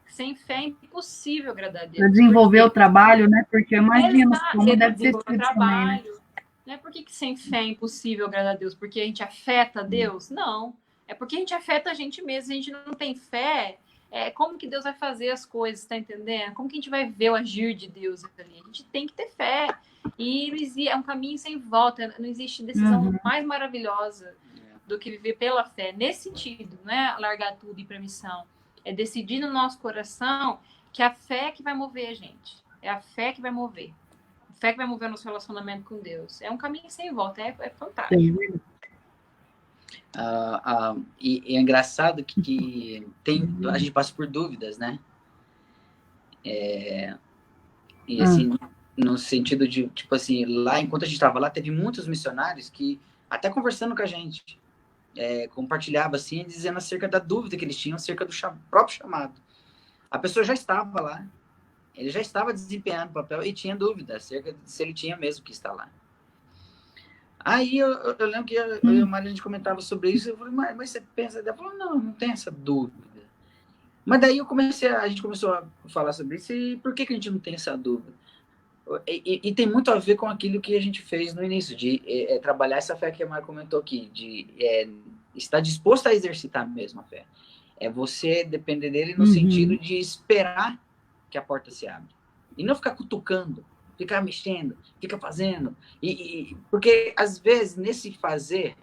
Sem fé é impossível agradar a Deus. Para desenvolver o trabalho, né? Porque eu imagino como deve ter sido trabalho. Também, né? Por que sem fé é impossível agradar a Deus? Porque a gente afeta Deus? Não. É porque a gente afeta a gente mesmo. Se a gente não tem fé, como que Deus vai fazer as coisas, tá entendendo? Como que a gente vai ver o agir de Deus ali? A gente tem que ter fé. E é um caminho sem volta. Não existe decisão mais maravilhosa do que viver pela fé. Nesse sentido, não é largar tudo e ir para a missão. É decidir no nosso coração que a fé é que vai mover a gente. É a fé que vai mover. A fé que vai mover o nosso relacionamento com Deus. É um caminho sem volta. É fantástico. E é engraçado que a gente passa por dúvidas, né? E assim, no sentido de, tipo assim, lá, enquanto a gente estava lá, teve muitos missionários que, até conversando com a gente, compartilhava assim, dizendo acerca da dúvida que eles tinham acerca do próprio chamado. A pessoa já estava lá, ele já estava desempenhando o papel e tinha dúvida acerca de se ele tinha mesmo que estar lá. Aí eu lembro que eu e a Maria, a gente comentava sobre isso, eu falei, mas você pensa? Ela falou, não tem essa dúvida. Mas daí a gente começou a falar sobre isso, e por que a gente não tem essa dúvida? E tem muito a ver com aquilo que a gente fez no início, de trabalhar essa fé que a Maria comentou aqui, de estar disposto a exercitar mesmo a fé. É você depender dele no sentido de esperar que a porta se abra. E não ficar cutucando, ficar mexendo, ficar fazendo. Porque, às vezes, nesse fazer...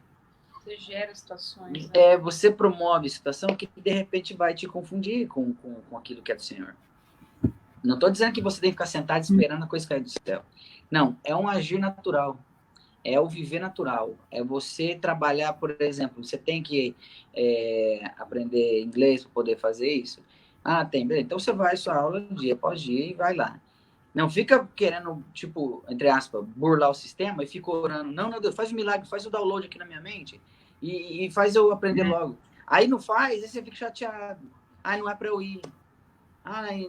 Você gera situações. Né? Você promove situação que, de repente, vai te confundir com aquilo que é do Senhor. Não estou dizendo que você tem que ficar sentado esperando a coisa cair do céu. Não, é um agir natural. É o viver natural. É você trabalhar, por exemplo, você tem que aprender inglês para poder fazer isso. Tem. Então você vai à sua aula dia após dia e vai lá. Não fica querendo, tipo, entre aspas, burlar o sistema e fica orando. Não, Deus, faz um milagre, faz o download aqui na minha mente e faz eu aprender logo. Aí não faz, aí você fica chateado. Não é para eu ir.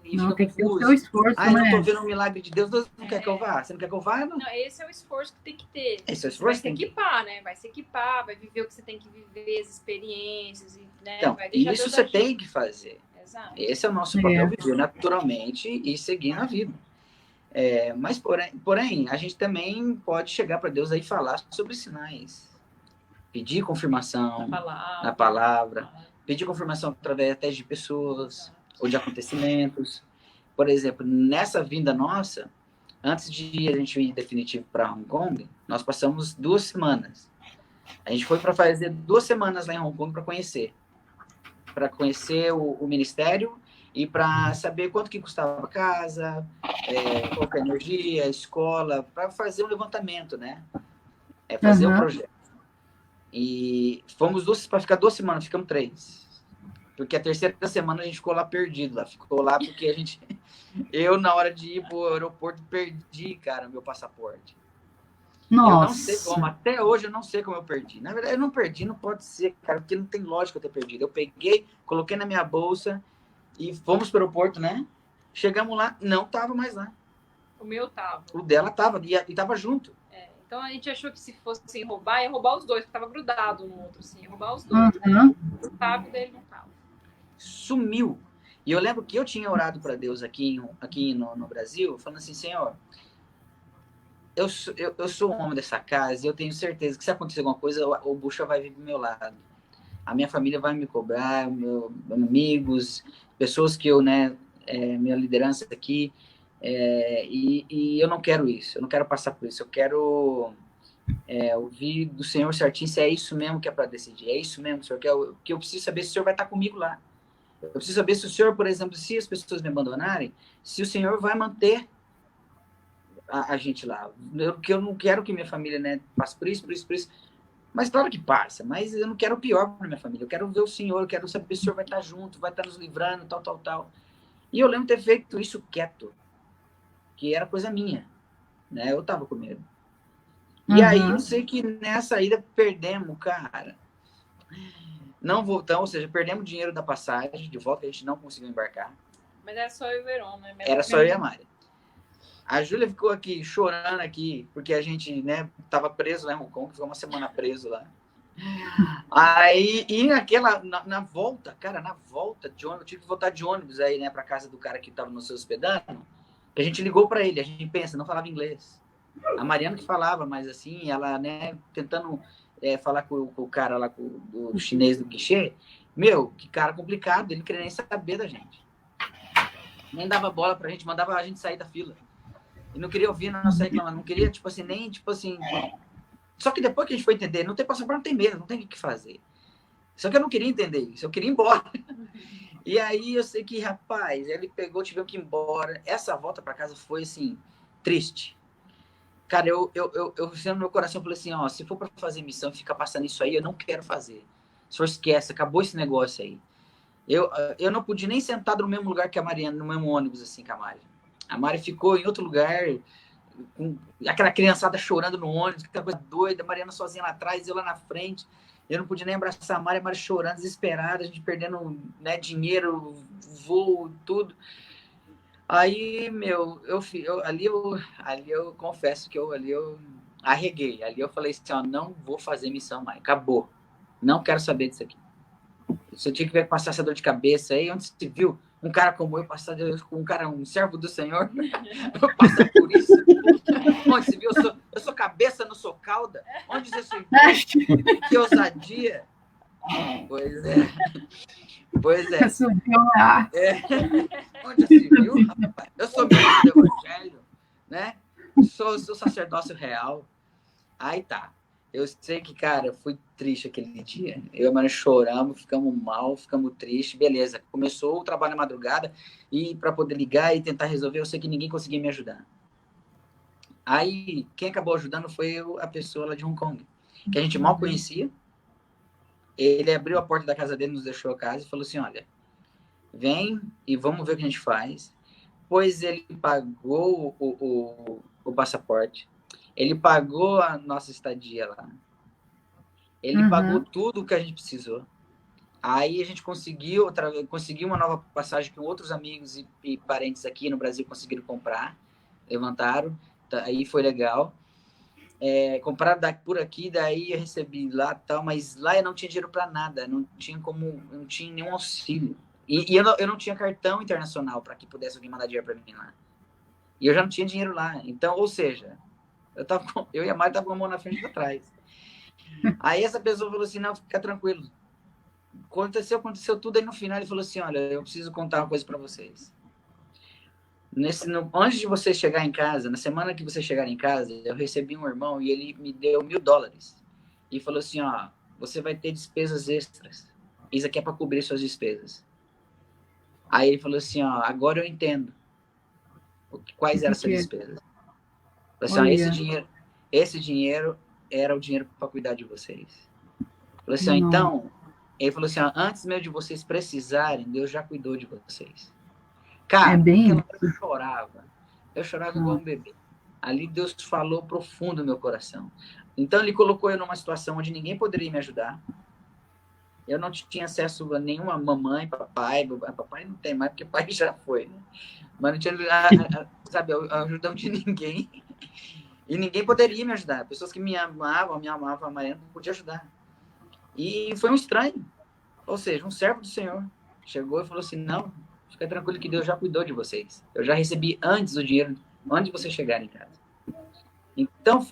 E não, fica tem que ter o confuso. seu esforço, não estou vendo um milagre de Deus. Deus não quer que eu vá? Você não quer que eu vá? Não, esse é o esforço que tem que ter. Esse é o esforço. Vai se equipar, né? Vai se equipar, vai viver o que você tem que viver, as experiências, né? Então, isso você tem que fazer. Exato. Esse é o nosso papel, viver naturalmente e seguir na vida. Mas, porém, a gente também pode chegar para Deus aí e falar sobre sinais. Pedir confirmação na palavra. Pedir confirmação através até de pessoas ou de acontecimentos. Por exemplo, nessa vinda nossa, antes de a gente ir definitivo para Hong Kong, nós passamos 2 semanas. A gente foi para fazer 2 semanas lá em Hong Kong para conhecer o ministério e para saber quanto que custava a casa, qual que é a energia, a escola, para fazer um levantamento, né? Fazer um projeto. E fomos para ficar 2 semanas, ficamos 3. Porque a 3ª semana a gente ficou lá perdido. Ficou lá porque eu, na hora de ir pro aeroporto, perdi, cara, meu passaporte. Nossa. Eu não sei como, até hoje eu não sei como eu perdi. Na verdade, eu não perdi, não pode ser, cara, porque não tem lógica eu ter perdido. Eu peguei, coloquei na minha bolsa e fomos pro aeroporto, né? Chegamos lá, não tava mais lá. O meu tava. O dela tava, e tava junto. Então a gente achou que se fosse roubar, ia roubar os dois, porque tava grudado no outro, assim, ia roubar os dois. O tava dele não tava. Sumiu. E eu lembro que eu tinha orado para Deus aqui no Brasil, falando assim, Senhor, eu sou um homem dessa casa e eu tenho certeza que se acontecer alguma coisa, o Bucha vai vir do meu lado. A minha família vai me cobrar, meus amigos, pessoas que eu, minha liderança aqui, e eu não quero isso, eu não quero passar por isso, eu quero ouvir do Senhor certinho se é isso mesmo que é para decidir. É isso mesmo, Senhor, que eu preciso saber se o Senhor vai estar comigo lá. Eu preciso saber se o Senhor, por exemplo, se as pessoas me abandonarem, se o Senhor vai manter a gente lá. Eu não quero que minha família, né, passe por isso. Mas claro que passa, mas eu não quero o pior para minha família. Eu quero ver o Senhor, eu quero saber se o Senhor vai estar junto, vai estar nos livrando, tal. E eu lembro de ter feito isso quieto, que era coisa minha, né? Eu tava com medo. E aí eu sei que nessa ida perdemos, cara. Não voltamos, ou seja, perdemos o dinheiro da passagem de volta, a gente não conseguiu embarcar. Mas era só eu e o Verón, né? Era só eu e a Mari. A Júlia ficou aqui chorando aqui, porque a gente, né, tava preso lá em Hong Kong, ficou uma semana preso lá. Aí, e na volta, cara, na volta de ônibus, eu tive que voltar de ônibus aí, né, pra casa do cara que tava nos hospedando, a gente ligou pra ele, a gente pensa, não falava inglês. A Mariana que falava, mas assim, ela, né, tentando falar com o cara lá, com o chinês do guichê, meu, que cara complicado, ele não queria nem saber da gente. Nem dava bola pra gente, mandava a gente sair da fila. E não queria ouvir a nossa reclamação, não queria, tipo assim, nem, tipo assim... Só que depois que a gente foi entender, não tem passaporte, não tem medo, não tem o que fazer. Só que eu não queria entender isso, eu queria ir embora. E aí eu sei que, rapaz, ele pegou, tivemos que ir embora. Essa volta pra casa foi, assim, triste. Cara, eu no meu coração, falei assim, ó, se for pra fazer missão e ficar passando isso aí, eu não quero fazer. O senhor esquece, acabou esse negócio aí. Eu não pude nem sentar no mesmo lugar que a Mariana, no mesmo ônibus, assim, com a Mari. A Mari ficou em outro lugar, com aquela criançada chorando no ônibus, aquela coisa doida, a Mariana sozinha lá atrás, eu lá na frente. Eu não podia nem abraçar a Mari chorando, desesperada, a gente perdendo, né, dinheiro, voo, tudo. Aí, meu, ali eu confesso que eu arreguei. Ali eu falei assim, ó, não vou fazer missão mais, acabou. Não quero saber disso aqui. Você tinha que ver passar essa dor de cabeça aí, onde se viu um cara como eu passar, um servo do Senhor, passar por isso. Onde se viu, eu sou cabeça, não sou cauda. Onde você se viu? Que ousadia. Pois é. Onde já se viu, rapaz? Eu sou ministro do Evangelho, né? Sou sacerdócio real. Aí tá. Eu sei que, cara, foi triste aquele dia. Eu e a Mari choramos, ficamos mal, ficamos tristes. Beleza, começou o trabalho na madrugada e para poder ligar e tentar resolver, eu sei que ninguém conseguia me ajudar. Aí, quem acabou ajudando foi a pessoa lá de Hong Kong, que a gente mal conhecia. Ele abriu a porta da casa dele, nos deixou a casa e falou assim, olha, vem e vamos ver o que a gente faz. Pois ele pagou o passaporte. Ele pagou a nossa estadia lá. Ele pagou tudo o que a gente precisou. Aí a gente conseguiu uma nova passagem que outros amigos e parentes aqui no Brasil conseguiram comprar. Levantaram. Aí foi legal. Compraram por aqui, daí eu recebi lá e tal, mas lá eu não tinha dinheiro para nada. Não tinha nenhum auxílio. E eu não tinha cartão internacional para que pudesse alguém mandar dinheiro para mim lá. E eu já não tinha dinheiro lá. Então, ou seja... Eu e a Mari estavam com a mão na frente e atrás. Aí essa pessoa falou assim, não, fica tranquilo. Aconteceu tudo, aí no final ele falou assim, olha, eu preciso contar uma coisa para vocês. Antes de vocês chegarem em casa, na semana que vocês chegarem em casa, eu recebi um irmão e ele me deu $1.000. E falou assim, ó, você vai ter despesas extras. Isso aqui é para cobrir suas despesas. Aí ele falou assim, ó, agora eu entendo quais eram essas despesas. Assim, esse dinheiro era o dinheiro para cuidar de vocês. Falei assim, então, ele falou assim, antes mesmo de vocês precisarem, Deus já cuidou de vocês. Cara, eu chorava igual um bebê. Ali Deus falou profundo no meu coração. Então ele colocou eu numa situação onde ninguém poderia me ajudar. Eu não tinha acesso a nenhuma mamãe, papai não tem mais, porque pai já foi, né? Mas não tinha, sabe, a ajuda de ninguém. E ninguém poderia me ajudar. Pessoas que me amavam, a Mariana não podia ajudar. E foi um estranho. Ou seja, um servo do Senhor chegou e falou assim, não, fica tranquilo que Deus já cuidou de vocês. Eu já recebi antes o dinheiro, antes de vocês chegarem em casa. Então,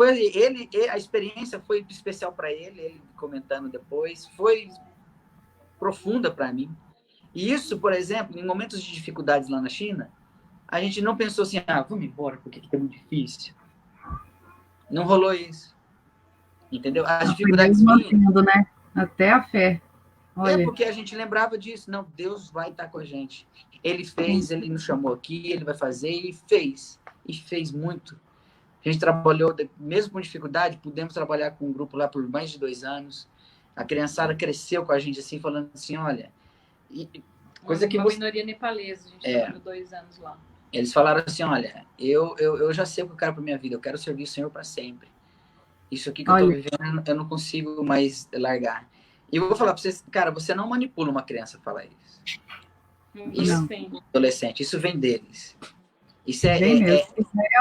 a experiência foi especial para ele comentando depois, foi profunda para mim. E isso, por exemplo, em momentos de dificuldades lá na China, a gente não pensou assim, vamos embora, porque aqui é muito difícil. Não rolou isso. Entendeu? As Foi dificuldades Deus vinham. mantendo, né? Até a fé. Olha, Porque a gente lembrava disso. Não, Deus vai estar com a gente. Ele fez, ele nos chamou aqui, ele vai fazer, e fez. E fez muito. A gente trabalhou, mesmo com dificuldade, pudemos trabalhar com um grupo lá por mais de 2 anos. A criançada cresceu com a gente assim, falando assim, olha... coisa que uma minoria nepalesa, a gente trabalhou 2 anos lá. Eles falaram assim, olha, eu já sei o que eu quero para minha vida, eu quero servir o Senhor para sempre. Isso aqui que eu tô vivendo, eu não consigo mais largar. E eu vou falar para vocês, cara, você não manipula uma criança falar isso. Isso adolescente, isso vem deles. Isso é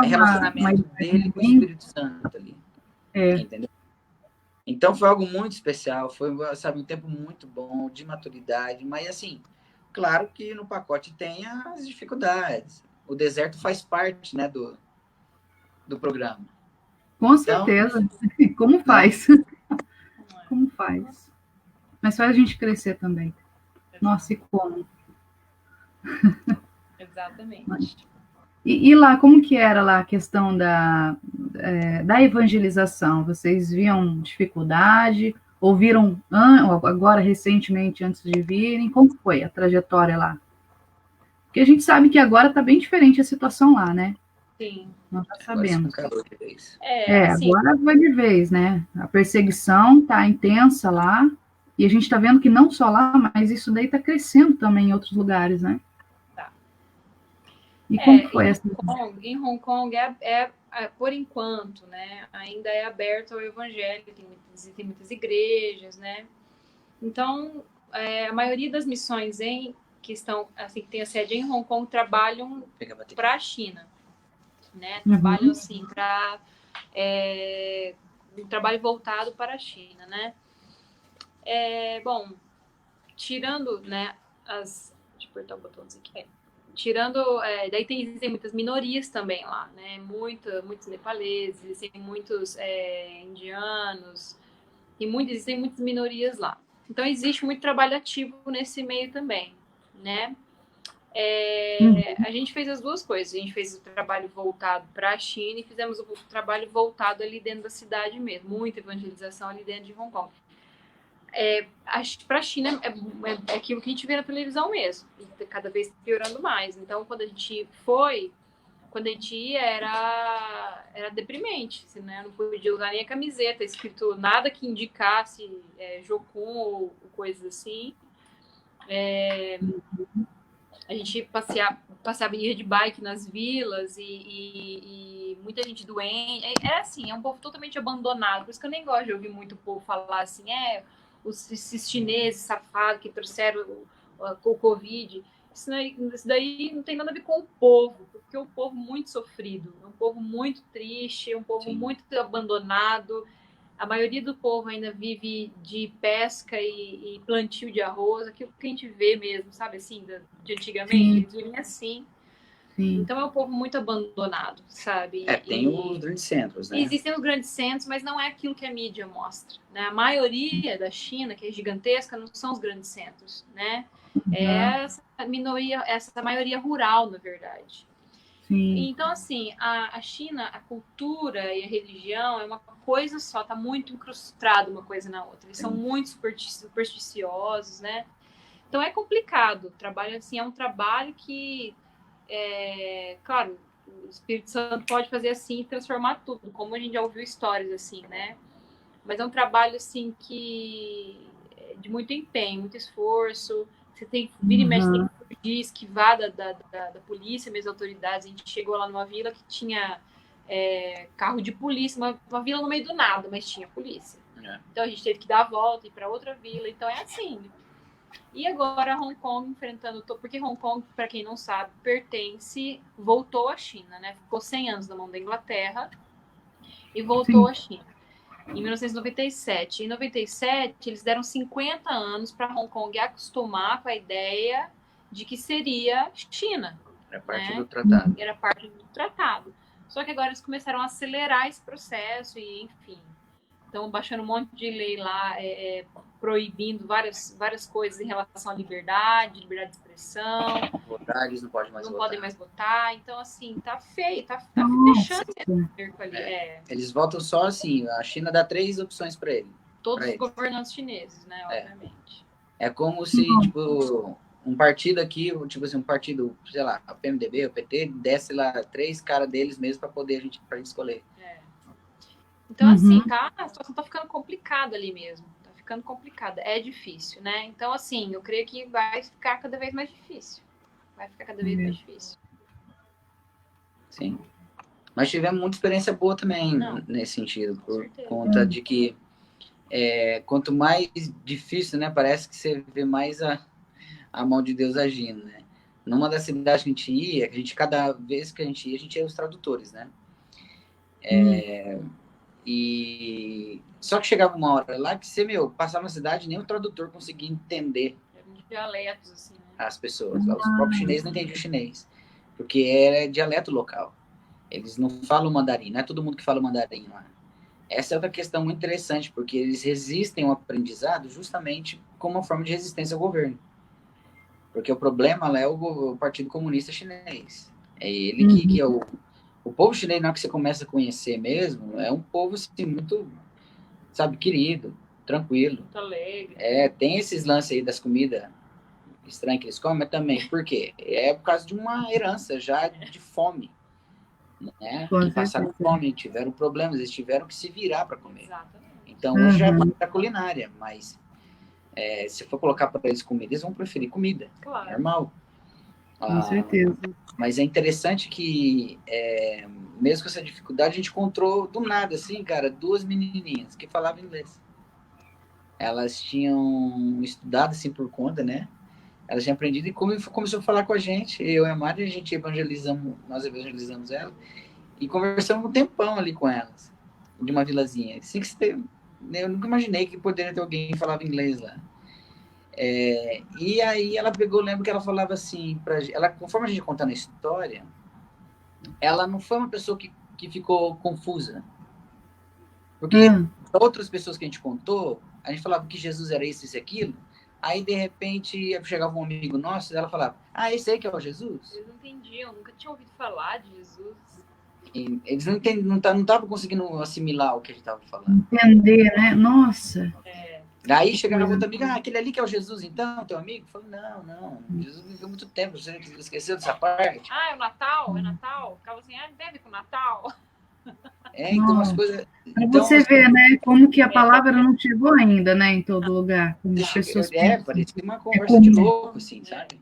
relacionamento dele com o Espírito Santo ali. Entendeu? Então foi algo muito especial, foi, sabe, um tempo muito bom, de maturidade, mas assim, claro que no pacote tem as dificuldades. O deserto faz parte, né, do programa. Com certeza. Então, como faz? Como faz? Mas faz a gente crescer também. Nossa, e como? Exatamente. E lá, como que era lá a questão da evangelização? Vocês viam dificuldade? Ou viram agora, recentemente, antes de virem? Como foi a trajetória lá? Porque a gente sabe que agora está bem diferente a situação lá, né? Sim. Nós já sabemos. Assim, agora vai de vez, né? A perseguição está intensa lá. E a gente está vendo que não só lá, mas isso daí está crescendo também em outros lugares, né? E como foi essa? Em Hong Kong por enquanto, né, ainda é aberto ao evangelho, tem muitas igrejas, né? Então, a maioria das missões que estão, assim, que tem a sede em Hong Kong trabalham para a China, né? Trabalham assim para um trabalho voltado para a China, né? Bom, tirando, né, deixa eu apertar o botãozinho aqui. Tirando, daí existem muitas minorias também lá, né? Muitos nepaleses, existem muitos indianos, e existem muitas minorias lá. Então, existe muito trabalho ativo nesse meio também, né? A gente fez as duas coisas. A gente fez o trabalho voltado para a China e fizemos o trabalho voltado ali dentro da cidade mesmo. Muita evangelização ali dentro de Hong Kong. Acho que para a China é aquilo que a gente vê na televisão mesmo, e cada vez piorando mais. Então, quando a gente ia, era deprimente, assim, né? Não podia usar nem a camiseta, escrito nada que indicasse Jocum ou coisas assim. A gente passava ia de bike nas vilas e muita gente doente. Assim, é um povo totalmente abandonado. Por isso que eu nem gosto de ouvir muito o povo falar assim, esses chineses safados que trouxeram o Covid. Isso daí não tem nada a ver com o povo, porque é um povo muito sofrido, é um povo muito triste, é um povo muito abandonado. A maioria do povo ainda vive de pesca e plantio de arroz, aquilo que a gente vê mesmo, sabe, assim, de antigamente, eles vivem assim. Sim. Então é um povo muito abandonado, sabe? Tem os grandes centros, né? Existem os grandes centros, mas não é aquilo que a mídia mostra, né? A maioria da China, que é gigantesca, não são os grandes centros, né? É essa maioria rural, na verdade. Sim. Então, assim, a China, a cultura e a religião é uma coisa só, tá muito incrustada uma coisa na outra. Eles são muito supersticiosos, né? Então é complicado. O trabalho, assim, é um trabalho que, claro, o Espírito Santo pode fazer assim e transformar tudo, como a gente já ouviu histórias assim, né? Mas é um trabalho, assim, que de muito empenho, muito esforço. Você tem que vir e mexe, tem que fugir, esquivar da polícia, mesmo autoridades. A gente chegou lá numa vila que tinha carro de polícia, uma vila no meio do nada, mas tinha polícia. Então a gente teve que dar a volta e ir para outra vila. Então é assim. E agora Hong Kong enfrentando... Porque Hong Kong, para quem não sabe, voltou à China, né? Ficou 100 anos na mão da Inglaterra e voltou à China. Em 1997. Em 97, eles deram 50 anos para Hong Kong acostumar com a ideia de que seria China. Era parte do tratado. Era parte do tratado. Só que agora eles começaram a acelerar esse processo e, enfim, Estão baixando um monte de lei lá, proibindo várias coisas em relação à liberdade de expressão. Votar, eles não podem mais votar. Podem mais votar. Então, assim, tá feio, tá Nossa. fechando ali. Eles votam só assim, a China dá 3 opções para ele. Todos os governantes chineses, né, obviamente. É como se, tipo, um partido aqui, tipo assim, um partido, sei lá, o PMDB, o PT, desse lá 3 caras deles mesmo para poder pra gente escolher. Então, assim, a situação tá ficando complicada ali mesmo. Tá ficando complicada. É difícil, né? Então, assim, eu creio que vai ficar cada vez mais difícil. Vai ficar cada vez mais difícil. Sim. Mas tivemos muita experiência boa também nesse sentido, por conta de que quanto mais difícil, né, parece que você vê mais a mão de Deus agindo, né? Numa das cidades que a gente ia, cada vez que a gente ia os tradutores, né? E só que chegava uma hora lá que você, passava na cidade e nem o tradutor conseguia entender dialetos, assim, né? As pessoas. Os próprios chineses não entendiam chinês, porque é dialeto local. Eles não falam mandarim, não é todo mundo que fala mandarim lá. Essa é outra questão muito interessante, porque eles resistem ao aprendizado justamente como uma forma de resistência ao governo. Porque o problema lá é o Partido Comunista Chinês. É ele que é o povo chinês, na hora que você começa a conhecer mesmo, é um povo assim, muito, sabe, querido, tranquilo. Muito alegre. Tem esses lances aí das comidas estranhas que eles comem, mas também, por quê? É por causa de uma herança já de fome. Né? Que passaram fome, tiveram problemas, eles tiveram que se virar para comer. Exatamente. Então, hoje é culinária, mas se for colocar para eles comida, eles vão preferir comida. Claro. Normal. Com certeza. Mas é interessante que, mesmo com essa dificuldade, a gente encontrou do nada, assim, cara, 2 menininhas que falavam inglês. Elas tinham estudado, assim, por conta, né? Elas tinham aprendido e começou a falar com a gente. Eu e a Mari, nós evangelizamos ela e conversamos um tempão ali com elas, de uma vilazinha. Assim que eu nunca imaginei que poderia ter alguém que falava inglês lá. E aí ela pegou, lembro que ela falava assim, conforme a gente contando a história, ela não foi uma pessoa que ficou confusa. Porque outras pessoas que a gente contou, a gente falava que Jesus era isso e aquilo, aí de repente chegava um amigo nosso e ela falava, esse aí que é o Jesus? Eles não entendiam, nunca tinham ouvido falar de Jesus. E eles não estavam conseguindo assimilar o que a gente estava falando. Entender, né? Nossa. Daí chegava outra amiga, aquele ali que é o Jesus, então, teu amigo? Eu falei, não, Jesus viveu muito tempo, você esqueceu dessa parte? É o Natal, é Natal. Ficava assim, não deve com o Natal. Então as coisas... Pra você ver, né, como que a palavra não chegou ainda, né, em todo lugar. Como as pessoas parecia uma conversa de louco, assim, sabe?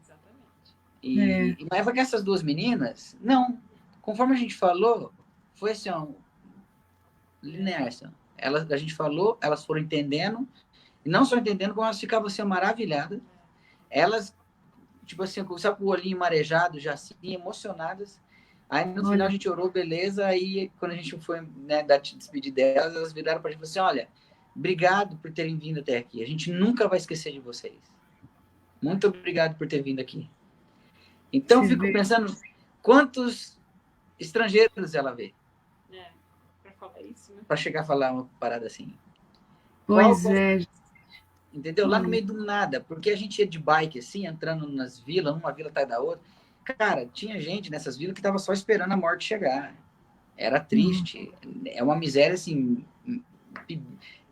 Exatamente. Mas que essas 2 meninas, não, conforme a gente falou, foi assim, linear, assim. A gente falou, elas foram entendendo, e não só entendendo, como elas ficavam assim, maravilhadas. Elas, tipo assim, sabe, com o olhinho marejado, já assim, emocionadas. Aí no final a gente orou, beleza, aí quando a gente foi, né, despedir delas, elas viraram pra gente e falaram assim, olha, obrigado por terem vindo até aqui, a gente nunca vai esquecer de vocês. Muito obrigado por ter vindo aqui. Então, fico pensando, quantos estrangeiros ela vê? Pra falar isso, né? Pra chegar a falar uma parada assim. Pois é. Entendeu? Lá no meio do nada, porque a gente ia de bike, assim, entrando nas vilas, uma vila atrás da outra. Cara, tinha gente nessas vilas que tava só esperando a morte chegar. Era triste. É uma miséria, assim,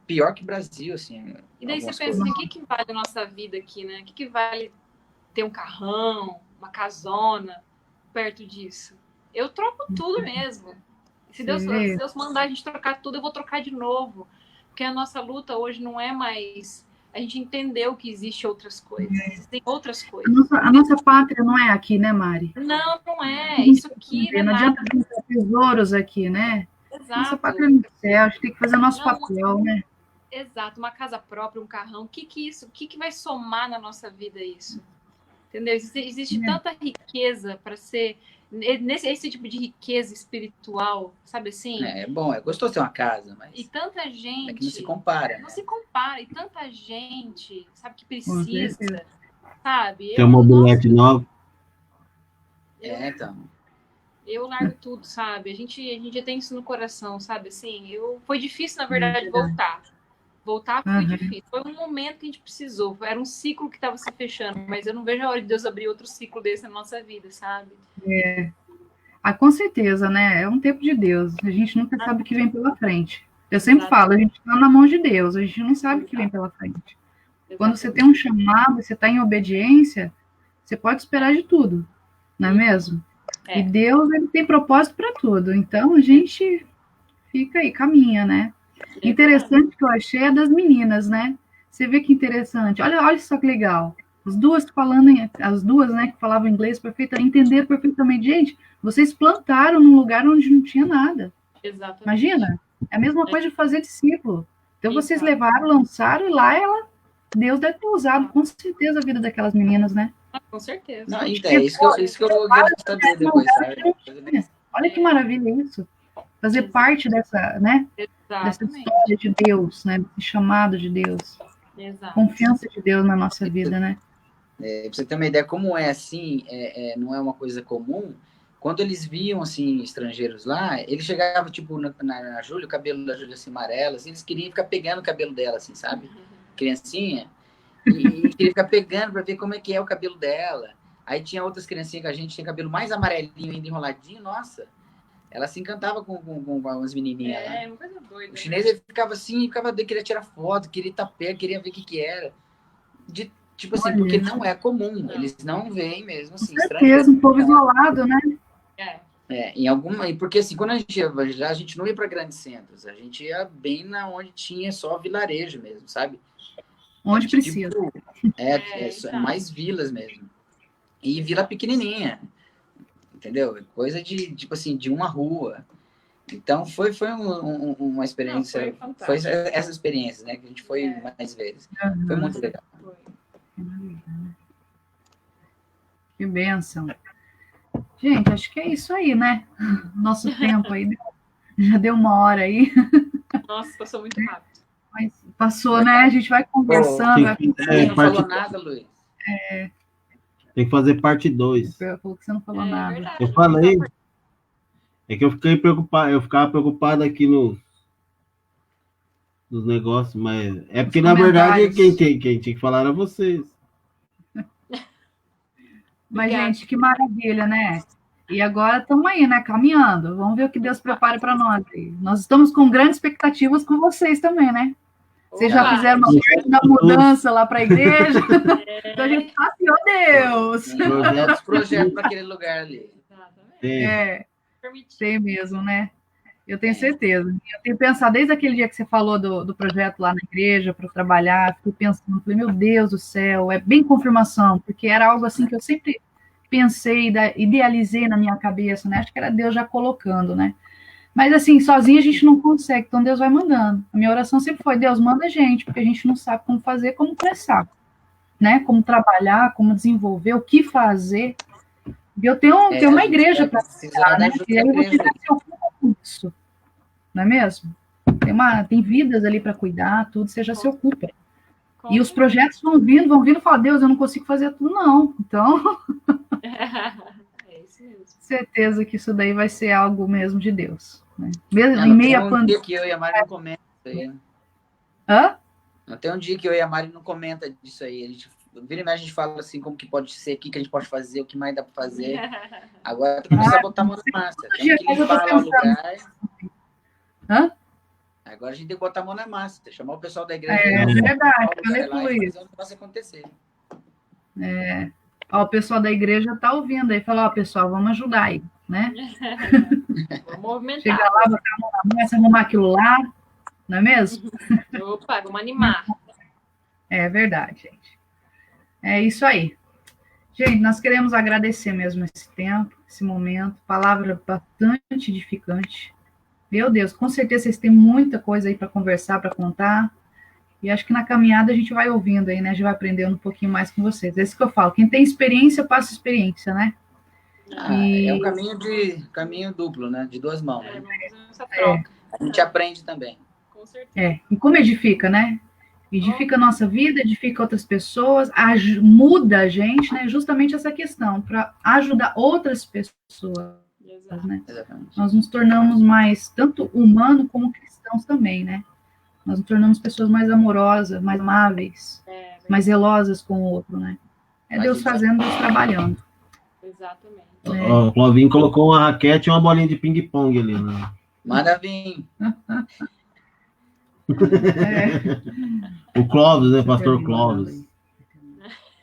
pior que Brasil, assim. E daí você pensa, o que vale a nossa vida aqui, né? O que vale ter um carrão, uma casona perto disso? Eu troco tudo mesmo. Se Deus mandar a gente trocar tudo, eu vou trocar de novo. Porque a nossa luta hoje não é mais... A gente entendeu que existe outras coisas. Existem outras coisas. A nossa pátria não é aqui, né, Mari? Não é. Isso aqui não adianta ter tesouros aqui, né? Exato. Nossa pátria é no céu, a gente tem que fazer o nosso papel, né? Exato. Uma casa própria, um carrão. O que vai somar na nossa vida isso? Entendeu? Existe tanta riqueza para ser... Esse tipo de riqueza espiritual, sabe assim? É bom, é gostoso ter uma casa, mas... E tanta gente... É que não se compara, né? Não se compara. E tanta gente, sabe, que precisa, sabe? Tem uma mobilete nova. Então. Eu largo tudo, sabe? A gente já tem isso no coração, sabe? Assim, foi difícil, na verdade, voltar. Voltar foi difícil. Foi um momento que a gente precisou. Era um ciclo que estava se fechando, mas eu não vejo a hora de Deus abrir outro ciclo desse na nossa vida, sabe? Com certeza, né? É um tempo de Deus. A gente nunca sabe o que vem pela frente. Eu sempre falo, a gente está na mão de Deus, a gente não sabe o que vem pela frente. Quando você tem um chamado, você está em obediência, você pode esperar de tudo, não é mesmo? E Deus, ele tem propósito para tudo. Então, a gente fica aí, caminha, né? Interessante que eu achei é das meninas, né? Você vê que interessante. Olha só que legal. As duas, né, que falavam inglês perfeitamente, entenderam perfeitamente. Gente, vocês plantaram num lugar onde não tinha nada. Exatamente. Imagina, é a mesma coisa de fazer discípulo. Então, vocês levaram, lançaram, e lá Deus deve ter usado, com certeza, a vida daquelas meninas, né? Com certeza. Não, então, é isso que eu vou querer saber depois, sabe? Olha que maravilha isso. Fazer parte dessa, né? Dessa história de Deus, né? Desse chamado de Deus. Exato. Confiança de Deus na nossa vida, né? Pra você ter uma ideia como é assim, não é uma coisa comum. Quando eles viam, assim, estrangeiros lá, eles chegavam, tipo, na Júlia, o cabelo da Júlia, assim, amarelo, assim, eles queriam ficar pegando o cabelo dela, assim, sabe? Criancinha. E queria ficar pegando para ver como é que é o cabelo dela. Aí tinha outras criancinhas que a gente tinha cabelo mais amarelinho, ainda enroladinho, nossa. Ela se encantava com as menininhas lá. Uma coisa doida. O chinês, ele ficava assim, queria tirar foto, queria ir tapé, queria ver o que era. Tipo assim, porque não é comum. Eles não veem mesmo, assim, certeza, um povo isolado, né? Porque assim, quando a gente não ia para grandes centros, a gente ia bem onde tinha só vilarejo mesmo, sabe? Onde precisa. Mais vilas mesmo. E vila pequenininha, entendeu? Coisa de, tipo assim, de uma rua. Então, foi uma experiência, foi essa experiência, né, que a gente foi mais vezes. Foi muito legal. Que bênção. Gente, acho que é isso aí, né? Nosso tempo aí já deu uma hora aí. Nossa, passou muito rápido. Mas passou, né? A gente vai conversando. Não falou nada, Luiz. Tem que fazer parte 2. Falou que você não falou nada. Verdade, eu falei. É que eu ficava preocupado aqui nos negócios, mas é porque, na verdade, quem tinha que falar era vocês. Mas, gente, que maravilha, né? E agora estamos aí, né? Caminhando. Vamos ver o que Deus prepara para nós. Nós estamos com grandes expectativas com vocês também, né? Vocês já fizeram uma parte da mudança lá para a igreja. Então a gente fala assim, oh Deus! Projetos para aquele lugar ali. Tem mesmo, né? Eu tenho certeza. Eu tenho pensado, desde aquele dia que você falou do projeto lá na igreja, para trabalhar, fiquei pensando, falei, meu Deus do céu, é bem confirmação, porque era algo assim que eu sempre pensei, idealizei na minha cabeça, né? Acho que era Deus já colocando, né? Mas assim, sozinho a gente não consegue, então Deus vai mandando. A minha oração sempre foi, Deus, manda a gente, porque a gente não sabe como fazer, como começar, né? Como trabalhar, como desenvolver, o que fazer. E eu tenho uma igreja para precisar, né? E aí você já se ocupa com isso, não é mesmo? Tem vidas ali para cuidar, tudo, você já se ocupa. E os projetos vão vindo e falam, Deus, eu não consigo fazer tudo, não. Então, isso mesmo. Certeza que isso daí vai ser algo mesmo de Deus. Né? Mesmo em meio a pandemia. Que eu e a Mari não comenta isso aí. Hã? Não tem um dia que eu e a Mari não comenta disso aí. A gente vira e mexe, a gente fala assim, como que pode ser, o que a gente pode fazer, o que mais dá para fazer. Agora tem que começar a botar a mão na massa. Tem que limpar lá o lugar. Hã? Agora a gente tem que botar a mão na massa, chamar o pessoal da igreja. É verdade, falei lá tudo e isso. fazer o negócio acontecer. Ó, o pessoal da igreja tá ouvindo aí, falou, ó, pessoal, vamos ajudar aí, né? Vamos movimentar. Chega lá, botar a mão na massa, arrumar aquilo lá, não é mesmo? Opa, vamos animar. É verdade, gente. É isso aí. Gente, nós queremos agradecer mesmo esse tempo, esse momento, palavra bastante edificante. Meu Deus, com certeza vocês têm muita coisa aí para conversar, para contar. E acho que na caminhada a gente vai ouvindo aí, né? A gente vai aprendendo um pouquinho mais com vocês. É isso que eu falo. Quem tem experiência, passa experiência, né? É um caminho duplo, né? De duas mãos. Essa troca. A gente aprende também. Com certeza. E como edifica, né? Edifica a nossa vida, edifica outras pessoas, muda a gente, né? Justamente essa questão, para ajudar outras pessoas. Exato. né? Exatamente. Nós nos tornamos mais, tanto humano como cristãos também, né? Nós nos tornamos pessoas mais amorosas, mais amáveis, mais zelosas com o outro, né? É Mas Deus isso- fazendo, Deus trabalhando. Exatamente. Ó, o Clovinho colocou uma raquete e uma bolinha de ping-pong ali, né? Manda vir. É. O Clóvis, né? Pastor Terminou orando Clóvis.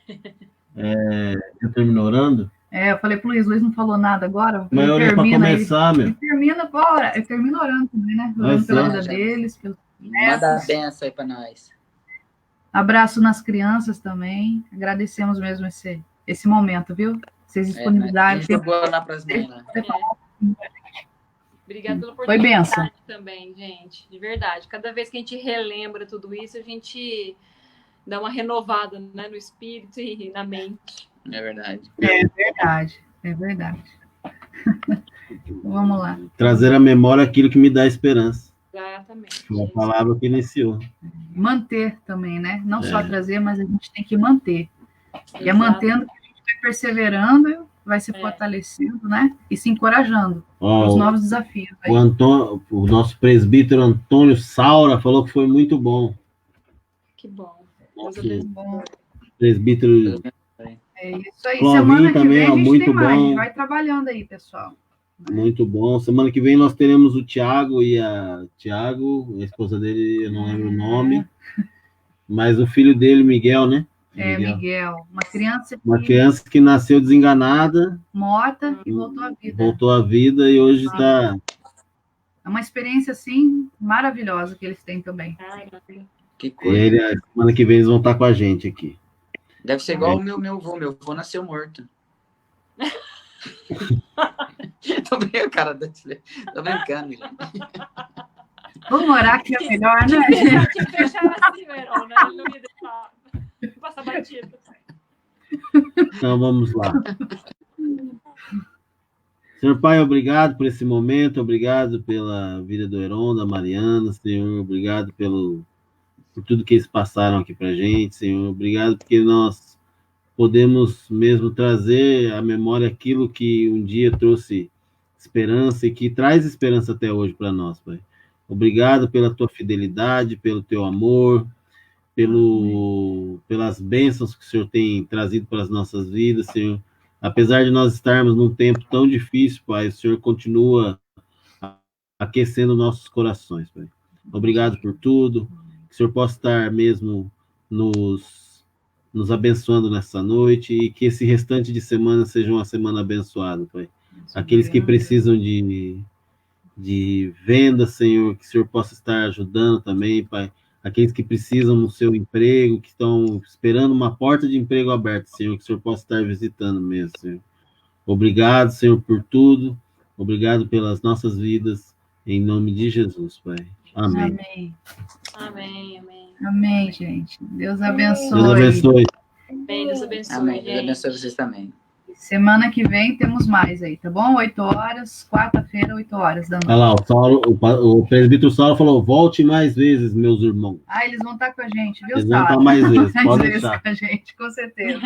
aí. Já terminou orando? Eu falei pro Luiz não falou nada agora. Mas eu olhei pra começar, ele meu. termina, ele termina orando também, né? Orando Mas pela é. vida deles, pelos Manda a netos. benção aí pra nós. Abraço nas crianças também. Agradecemos mesmo esse momento, viu? Vocês disponibilizarem. Gente boa lá pras mães, né? Obrigada pela Foi bênção. oportunidade também, gente. De verdade. Cada vez que a gente relembra tudo isso, a gente dá uma renovada, né, no espírito e na mente. É verdade. É verdade. Vamos lá. Trazer à memória aquilo que me dá esperança. Exatamente. Foi a palavra que iniciou. Manter também, né? Não só trazer, mas a gente tem que manter. E é mantendo que a gente vai perseverando, vai se fortalecendo, né? E se encorajando para os novos desafios. Aí. O nosso presbítero Antônio Saura falou que foi muito bom. Que bom. Bom. Presbítero É isso aí. Clovinho Semana que também, vem a gente muito tem mais. A bom. gente vai trabalhando aí, pessoal. Muito bom. Semana que vem nós teremos o Tiago e a esposa dele, eu não lembro o nome, mas o filho dele, Miguel, né? Miguel. Uma criança que nasceu desenganada, morta e voltou à vida. Voltou à vida e hoje está. É uma experiência, assim, maravilhosa que eles têm também. Que coisa. E a semana que vem eles vão estar com a gente aqui. Deve ser igual o meu avô. Meu avô nasceu morto. Tô brincando, cara. Tô brincando, gente. Vamos orar que é melhor, né, Ele gente? tinha que deixar assim, Verão, né? Ele não ia deixar passar batido. Então vamos lá. Senhor Pai, obrigado por esse momento, obrigado pela vida do Heron, da Mariana, Senhor, obrigado por tudo que eles passaram aqui pra gente, Senhor, obrigado porque nós podemos mesmo trazer à memória aquilo que um dia trouxe esperança e que traz esperança até hoje para nós, Pai. Obrigado pela tua fidelidade, pelo teu amor, pelas bênçãos que o Senhor tem trazido para as nossas vidas, Senhor. Apesar de nós estarmos num tempo tão difícil, Pai, o Senhor continua aquecendo nossos corações, Pai. Obrigado por tudo. Que o Senhor possa estar mesmo nos abençoando nessa noite e que esse restante de semana seja uma semana abençoada, Pai. Aqueles que precisam de venda, Senhor, que o Senhor possa estar ajudando também, Pai. Aqueles que precisam do seu emprego, que estão esperando uma porta de emprego aberta, Senhor, que o Senhor possa estar visitando mesmo, Senhor. Obrigado, Senhor, por tudo. Obrigado pelas nossas vidas. Em nome de Jesus, Pai. Amém. Amém, amém. Amém, gente. Deus abençoe. Deus abençoe. Bem, Deus abençoe, Amém. gente. Deus abençoe vocês também. Semana que vem temos mais aí, tá bom? 8 horas, quarta-feira, 8 horas da noite. Olha lá, o presbítero Saulo falou, volte mais vezes, meus irmãos. Eles vão estar com a gente, viu, Eles vão Sara? estar mais vezes, Mais pode vezes deixar. com a gente, com certeza.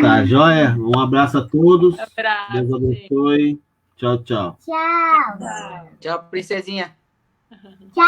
Tá, joia? Um abraço a todos. Abraço, Deus abençoe. Tchau, tchau. Tchau, princesinha. Tchau.